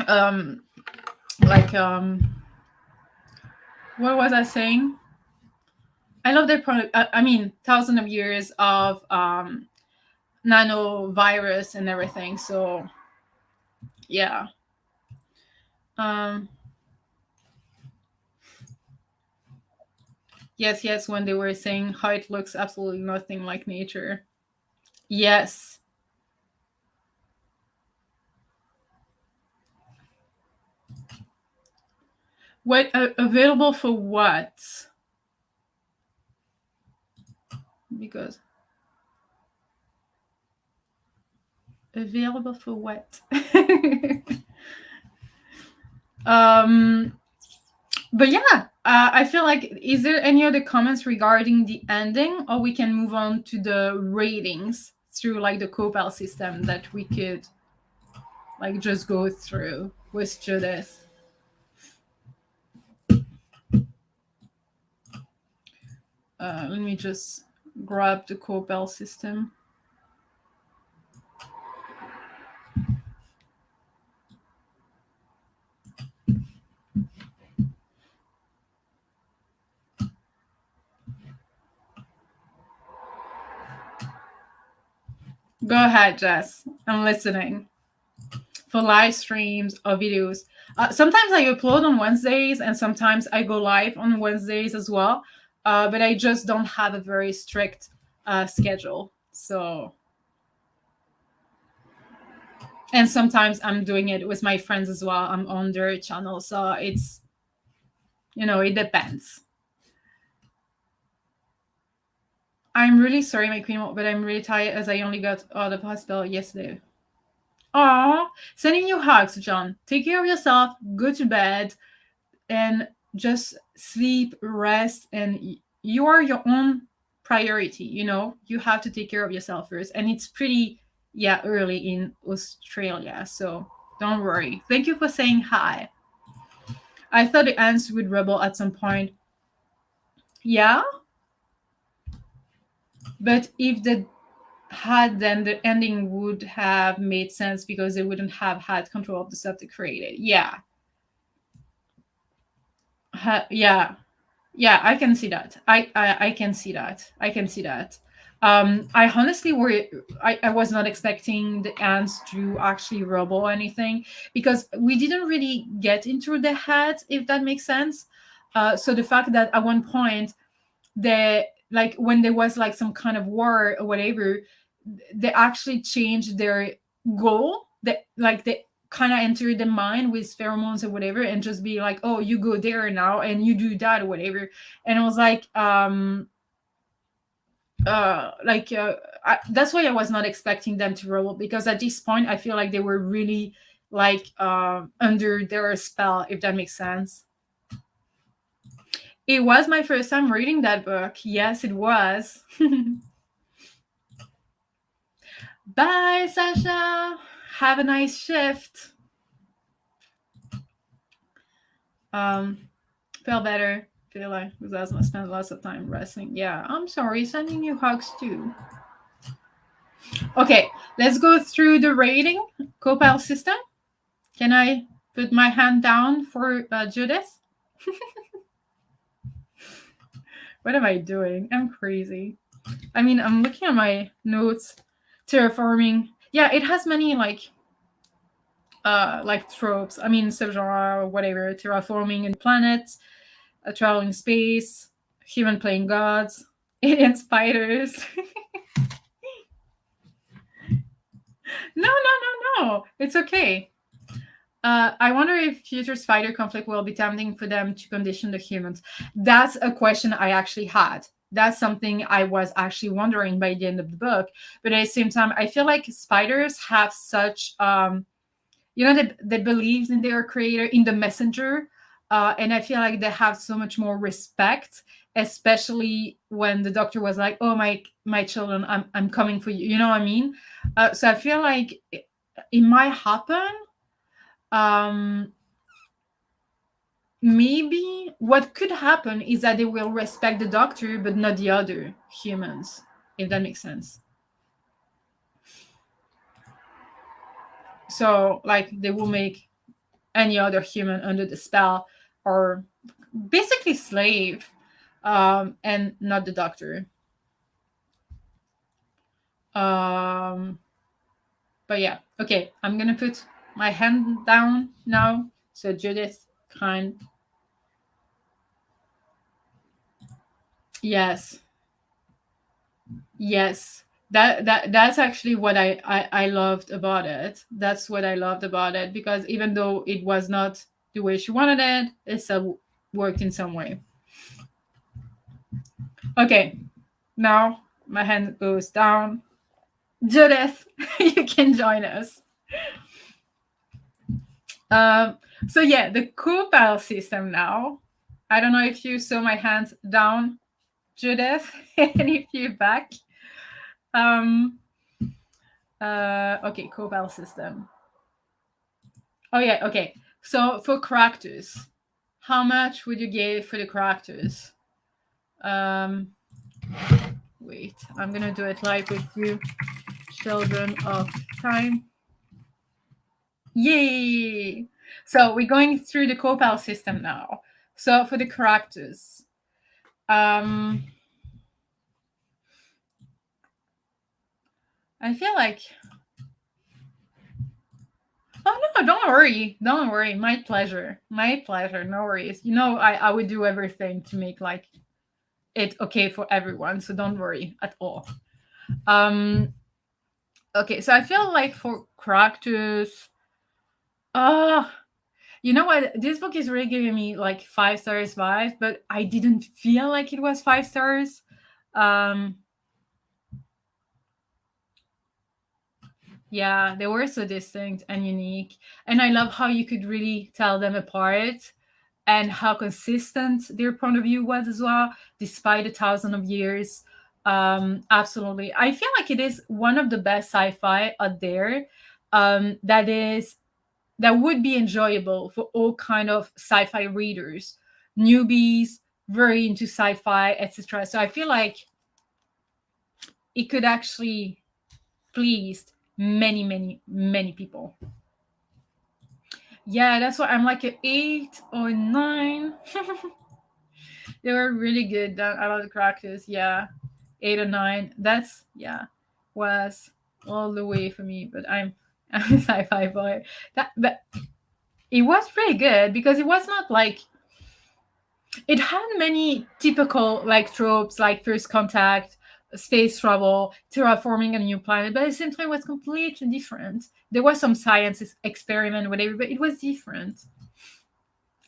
um like what was I saying? I love their product. I mean, thousands of years of nanovirus and everything. So yeah. Um, yes. When they were saying how it looks absolutely nothing like nature. Yes. What available for what? Because available for what? um but yeah, I feel like, is there any other comments regarding the ending, or we can move on to the ratings through like the copal system that we could like just go through with Judith? Let me just grab the copal system. Go ahead, Jess. I'm listening. For live streams or videos. Sometimes I upload on Wednesdays and sometimes I go live on Wednesdays as well. But I just don't have a very strict schedule. So, and sometimes I'm doing it with my friends as well. I'm on their channel. So it's, it depends. I'm really sorry, my queen, but I'm really tired as I only got out of hospital yesterday. Aw, sending you hugs, John. Take care of yourself, go to bed, and just sleep, rest, and you are your own priority. You have to take care of yourself first. And it's pretty, early in Australia, so don't worry. Thank you for saying hi. I thought the ants would rebel at some point. Yeah, but if they had, then the ending would have made sense because they wouldn't have had control of the stuff they created. Yeah. Yeah. Yeah, I can see that. I can see that. I can see that. I honestly I was not expecting the ants to actually rebel anything because we didn't really get into the head, if that makes sense. So the fact that at one point they, like, when there was like some kind of war or whatever, they actually changed their goal. They kind of enter the mind with pheromones or whatever and just be like, oh, you go there now and you do that or whatever. And I was like, that's why I was not expecting them to roll, because at this point I feel like they were really like under their spell, if that makes sense. It was my first time reading that book. Yes, it was. Bye, Sasha. Have a nice shift. Feel better. Feel like because I spent lots of time resting. Yeah, I'm sorry. Sending you hugs too. Okay, let's go through the rating Copile system. Can I put my hand down for Judith? What am I doing? I'm crazy. I mean, I'm looking at my notes. Terraforming. Yeah, it has many like tropes. I mean, subgenre or whatever. Terraforming and planets, traveling space, human playing gods, alien spiders. No. It's okay. I wonder if future spider conflict will be tempting for them to condition the humans. That's a question I actually had. That's something I was actually wondering by the end of the book. But at the same time, I feel like spiders have such, they believe in their creator, in the messenger. And I feel like they have so much more respect, especially when the doctor was like, oh, my children, I'm coming for you. You know what I mean? So I feel like it might happen. Maybe what could happen is that they will respect the doctor but not the other humans, if that makes sense. So like they will make any other human under the spell or basically slave, and not the doctor. But yeah, okay, I'm gonna put my hand down now so Judith can. Yes, that's actually what I loved about it. That's what I loved about it, because even though it was not the way she wanted it, it still worked in some way. Okay, now my hand goes down. Judith, you can join us. So yeah, the Copile system now. I don't know if you saw my hands down, Judith, and if you're back. Okay, Copile system. Oh yeah, okay. So for characters, how much would you give for the characters? Wait, I'm gonna do it live with you. Children of Time. Yay! So we're going through the Copile system now. So for the characters, I feel like, oh no, don't worry. Don't worry. My pleasure. My pleasure. No worries. You know, I would do everything to make like it okay for everyone. So don't worry at all. Um okay, so I feel like for characters, uh you know what? This book is really giving me like 5 stars vibes, but I didn't feel like it was 5 stars. Um Yeah, they were so distinct and unique. And I love how you could really tell them apart and how consistent their point of view was as well, despite a thousand of years. Absolutely. I feel like it is one of the best sci-fi out there. That is that would be enjoyable for all kind of sci-fi readers, newbies, very into sci-fi, etc. So I feel like it could actually please many, many, many people. Yeah, that's why I'm like an 8 or 9. They were really good. I love the characters. Yeah, 8 or 9. That's yeah, was all the way for me. But I'm a sci-fi boy. But it was pretty good because it was not like it had many typical like tropes like first contact, space travel, terraforming a new planet, but it simply was completely different. There was some science experiment, whatever, but it was different.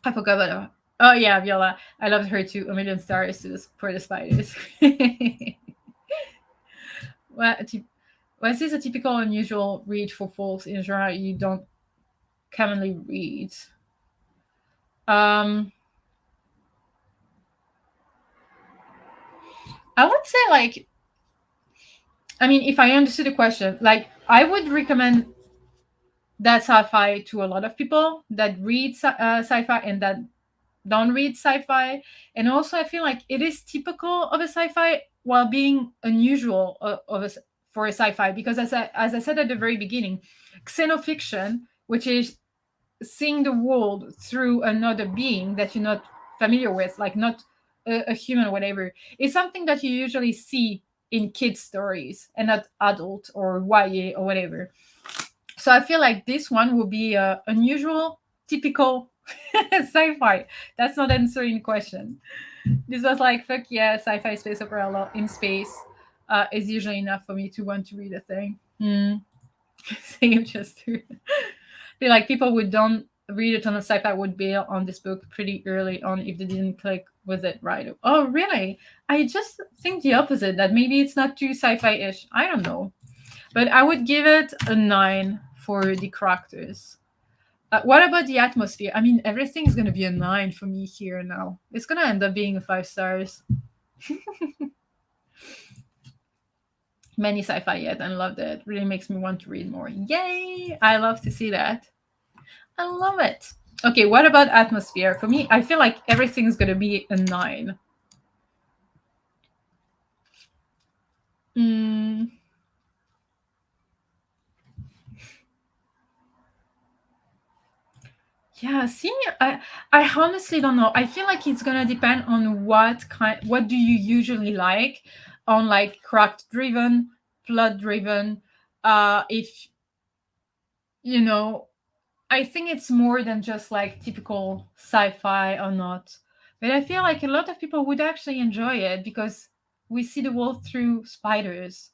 I forgot about her. Oh yeah, Viola. I loved her too. A million stars to for the spiders. What was this a typical unusual read for folks in genre you don't commonly read? Um, I would say like I mean, if I understood the question, like I would recommend that sci-fi to a lot of people that read sci-fi and that don't read sci-fi. And also I feel like it is typical of a sci-fi while being unusual for a sci-fi because as I said at the very beginning, xenofiction, which is seeing the world through another being that you're not familiar with, like not a human or whatever, is something that you usually see in kids stories and not adult or YA or whatever. So I feel like this one will be unusual, typical sci-fi. That's not answering the question. This was like, fuck yeah, sci-fi space opera in space is usually enough for me to want to read a thing. Same, just to feel like people who don't read a ton of sci-fi would bail on this book pretty early on if they didn't click with it right. Oh, really? I just think the opposite. That maybe it's not too sci-fi-ish. I don't know, but I would give it a 9 for the characters. What about the atmosphere? I mean, everything's gonna be a 9 for me here now. It's gonna end up being a 5 stars. Many sci-fi yet and loved it. Really makes me want to read more. Yay! I love to see that. I love it. Okay, what about atmosphere? For me, I feel like everything's gonna be a 9. Mm, yeah, see, I honestly don't know. I feel like it's gonna depend on what do you usually like, on like character driven, plot driven. If you know, I think it's more than just like typical sci-fi or not. But I feel like a lot of people would actually enjoy it because we see the world through spiders,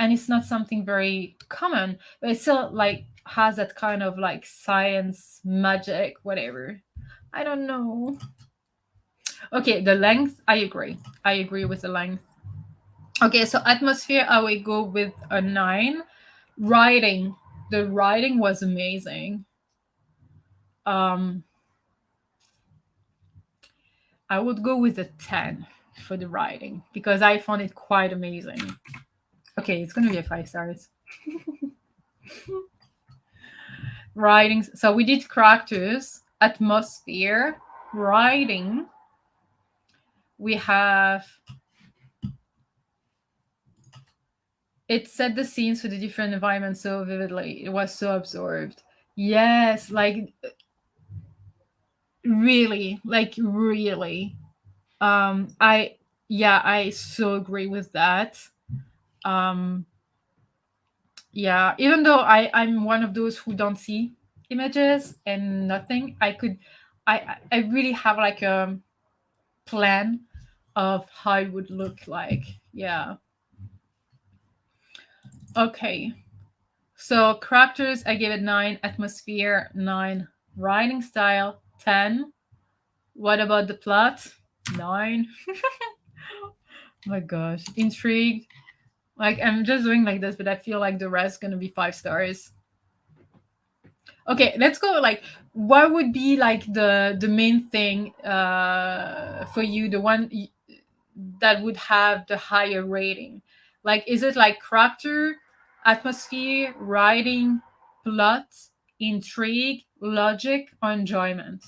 and it's not something very common, but it still like has that kind of like science magic whatever. I don't know. Okay, the length, I agree with the length. Okay, so atmosphere, I will go with a 9. Writing, the writing was amazing. um I would go with a 10 for the writing because I found it quite amazing. Okay, it's gonna be a 5 stars. Writing. So we did characters, atmosphere, writing. We have it set the scenes for the different environments so vividly. It was so absorbed. Yes, like really, like really. I Yeah, I so agree with that. Um Yeah, even though I'm one of those who don't see images and nothing, I really have like a plan of how it would look like. Yeah. Okay. So characters, I gave it 9. Atmosphere, 9. Writing style, 10. What about the plot? 9. Oh my gosh. Intrigue. Like I'm just doing like this, but I feel like the rest gonna be 5 stars. Okay, let's go like what would be like the main thing for you, the one that would have the higher rating? Like is it like character, atmosphere, writing, plot, intrigue, logic, or enjoyment?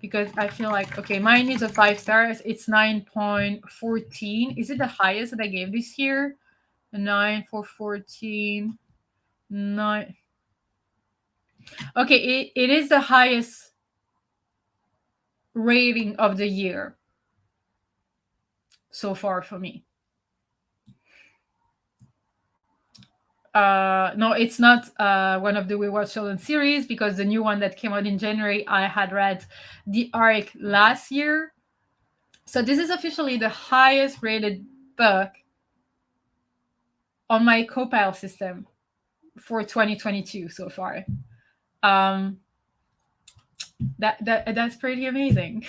Because I feel like okay, mine is a 5 stars. It's 9.14. Is it the highest that I gave this year? A 9 for 14. 9. Okay, it is the highest rating of the year so far for me. No, it's not one of the We Watch Children series, because the new one that came out in January, I had read the arc last year. So this is officially the highest rated book on my Copile system for 2022 so far. That's pretty amazing.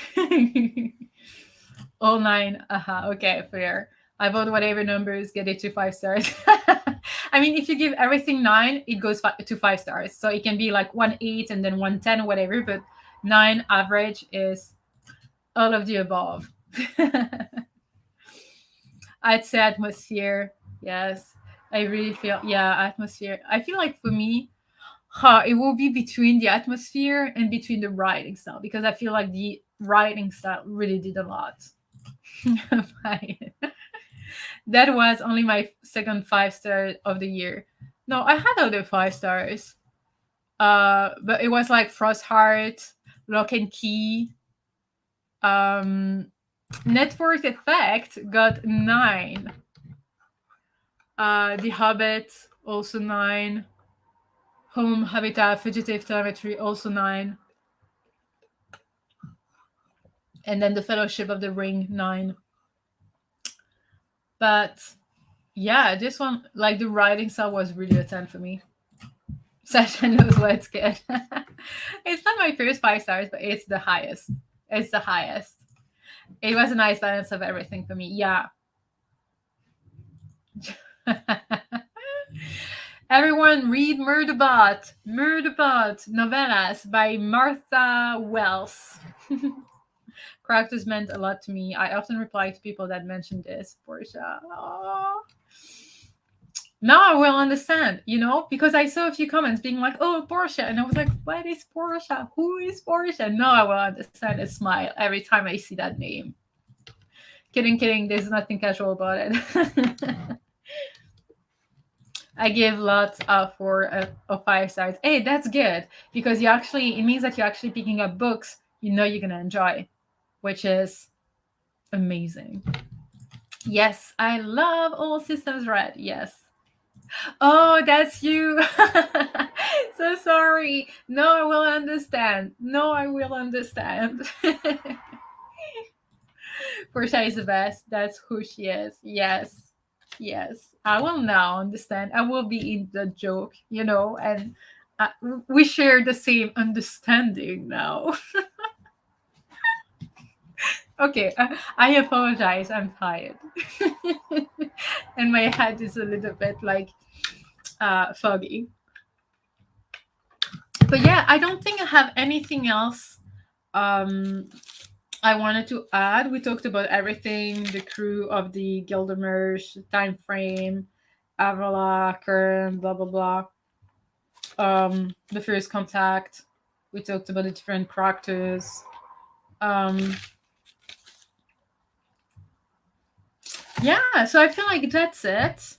All 9. Okay, fair. I vote whatever numbers get it to 5 stars. I mean, if you give everything 9, it goes to 5 stars. So it can be like 1.8 and then 1.10 or whatever, but 9 average is all of the above. I'd say atmosphere. Yes. I really feel, yeah, atmosphere. I feel like for me, it will be between the atmosphere and between the writing style, because I feel like the writing style really did a lot. That was only my second 5 star of the year. No, I had other 5 stars. But it was like Frostheart, Lock and Key. Network Effect got 9. The Hobbit, also 9. Home Habitat, Fugitive Telemetry, also 9. And then the Fellowship of the Ring, 9. But yeah, this one, like the writing style was really a 10 for me. Sasha knows what's good. It's not my first 5 stars, but it's the highest. It's the highest. It was a nice balance of everything for me. Yeah. Everyone read Murderbot novellas by Martha Wells. Characters meant a lot to me. I often reply to people that mention this. Portia. Aww. Now I will understand, because I saw a few comments being like, oh, Portia. And I was like, what is Portia? Who is Portia? Now I will understand and smile every time I see that name. Kidding. There's nothing casual about it. I give lots of 5 stars. Hey, that's good, because it means that you're actually picking up books you're going to enjoy, which is amazing. Yes, I love All Systems Red. Yes. Oh, that's you. So sorry. No, I will understand. Portia is the best. That's who she is. Yes. I will now understand. I will be in the joke, and we share the same understanding now. Okay, I apologize. I'm tired. And my head is a little bit like foggy. But yeah, I don't think I have anything else I wanted to add. We talked about everything, the crew of the Gilgamesh, time frame, Avala, Kern, blah, blah, blah. The first contact. We talked about the different characters. Yeah, so I feel like that's it.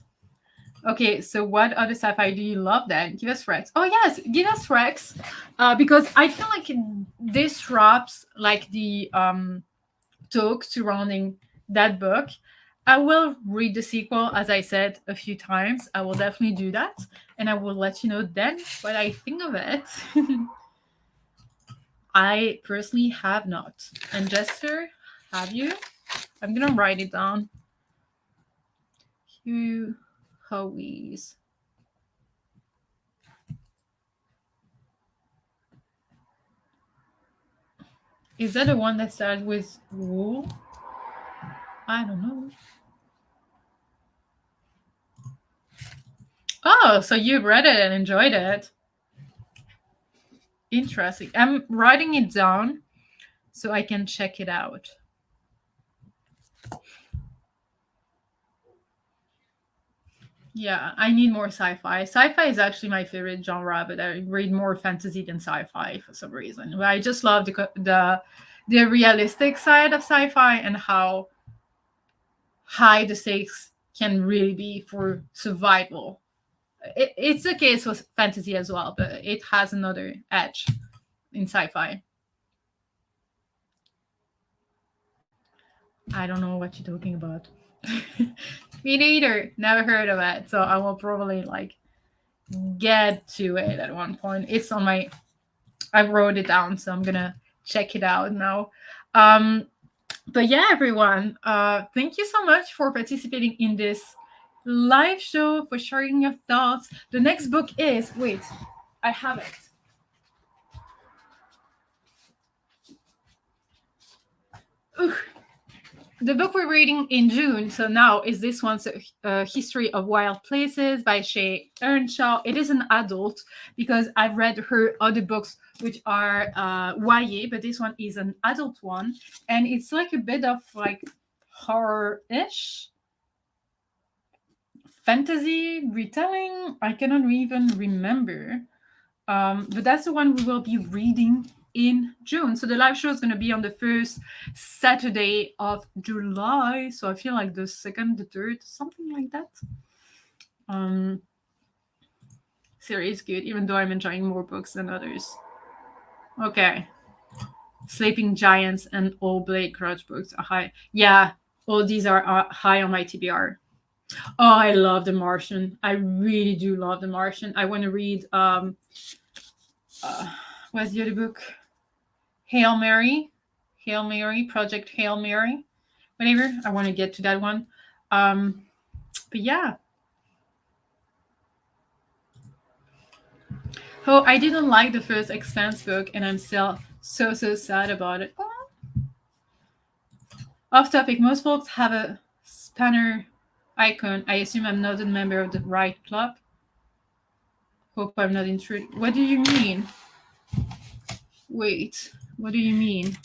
Okay, so what other sci-fi do you love then? Give us Rex. Oh yes, give us Rex. Because I feel like this wraps like the talk surrounding that book. I will read the sequel, as I said a few times. I will definitely do that, and I will let you know then what I think of it. I personally have not. And Jester, have you? I'm gonna write it down. Hugh Howie's. Is that the one that starts with wool? I don't know. Oh, so you read it and enjoyed it. Interesting. I'm writing it down so I can check it out. Yeah, I need more sci-fi. Sci-fi is actually my favorite genre, but I read more fantasy than sci-fi for some reason. But I just love the realistic side of sci-fi and how high the stakes can really be for survival. It's the case with fantasy as well, but it has another edge in sci-fi. I don't know what you're talking about. Me neither. Never heard of it, so I will probably like get to it at one point. It's on my. I wrote it down, so I'm gonna check it out now. But yeah, everyone, thank you so much for participating in this live show, for sharing your thoughts. The next book is wait, I have it. Ooh. The book we're reading in June, so now, is this one's History of Wild Places by Shay Earnshaw. It is an adult because I've read her other books which are YA, but this one is an adult one, and it's like a bit of like horror-ish fantasy retelling. I cannot even remember, but that's the one we will be reading in June. So the live show is going to be on the first Saturday of July. So I feel like the second, the third, something like that. Series good, even though I'm enjoying more books than others. Okay. Sleeping Giants and All Blade Grudge books are high. Yeah, all these are high on my TBR. Oh, I love The Martian. I really do love The Martian. I want to read what's the other book? Hail Mary, Project Hail Mary, whatever. I want to get to that one. But yeah. Oh, I didn't like the first Expanse book, and I'm still so sad about it. Oh. Off topic, most folks have a spanner icon. I assume I'm not a member of the right club. Hope I'm not intruding. What do you mean? Wait, what do you mean?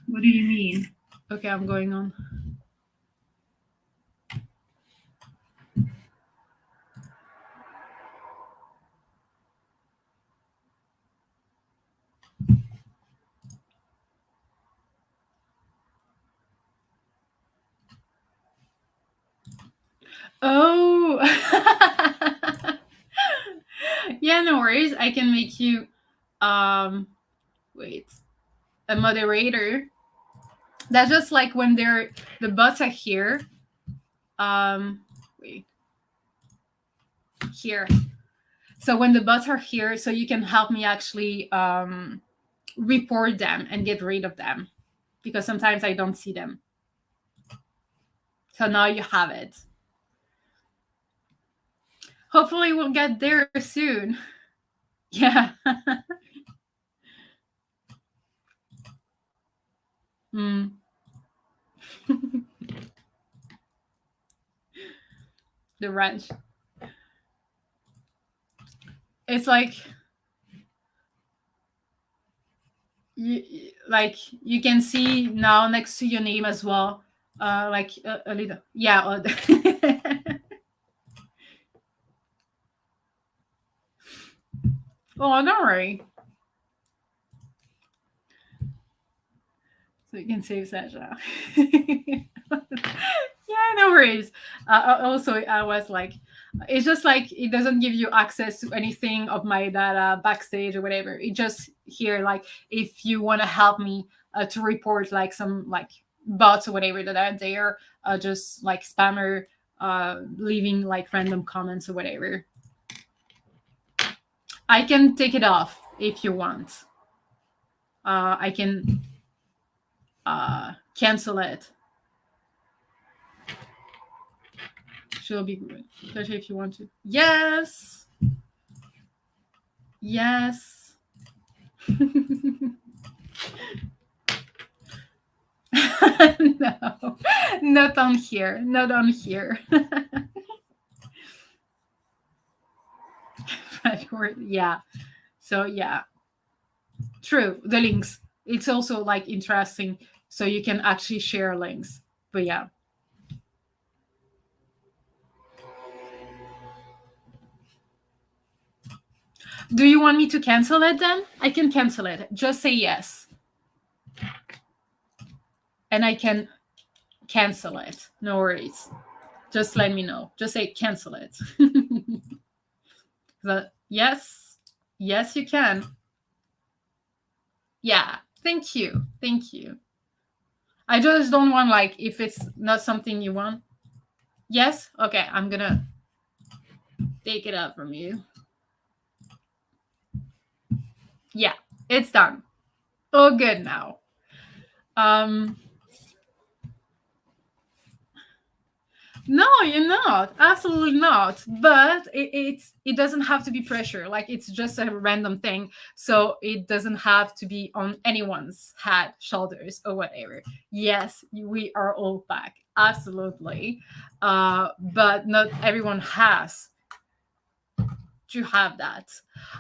What do you mean? Okay, I'm going on. Oh. Yeah, no worries. I can make you wait, a moderator. That's just like when the bots are here. Wait. Here. So when the bots are here, so you can help me actually report them and get rid of them, because sometimes I don't see them. So now you have it. Hopefully we'll get there soon. Yeah. The wrench. It's like you can see now next to your name as well, like a little, yeah. Oh, don't worry. So you can save Sasha. Yeah, no worries. Also, I was like, It's just like it doesn't give you access to anything of my data backstage or whatever. It just here like if you want to help me to report like some like bots or whatever that are there, just like spammer leaving like random comments or whatever. I can take it off if you want. I can cancel it. She'll be good, especially if you want to. Yes. Yes. No, not on here. Not on here. Yeah. So yeah, true. The links. It's also like interesting, so you can actually share links. But yeah. Do you want me to cancel it then? I can cancel it. Just say yes. And I can cancel it. No worries. Just let me know. Just say cancel it. Yes. Yes, you can. Yeah. Thank you. Thank you. I just don't want like if it's not something you want. Yes? Okay, I'm gonna take it out from you. Yeah, it's done. All good now. No, you're not. Absolutely not. But it doesn't have to be pressure. Like it's just a random thing. So it doesn't have to be on anyone's head, shoulders, or whatever. Yes, we are all back. Absolutely. But not everyone has to have that.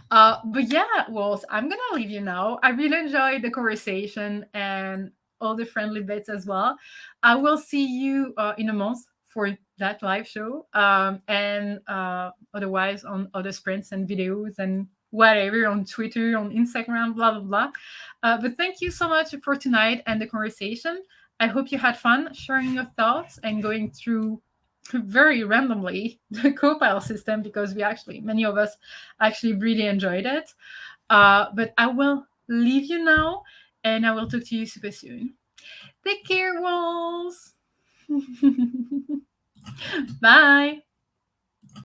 But yeah, well, I'm gonna leave you now. I really enjoyed the conversation and all the friendly bits as well. I will see you in a month for that live show, and otherwise on other sprints and videos and whatever on Twitter, on Instagram, blah blah blah. But thank you so much for tonight and the conversation. I hope you had fun sharing your thoughts and going through very randomly the Copile system because many of us actually really enjoyed it. But I will leave you now and I will talk to you super soon. Take care, wolves. Bye.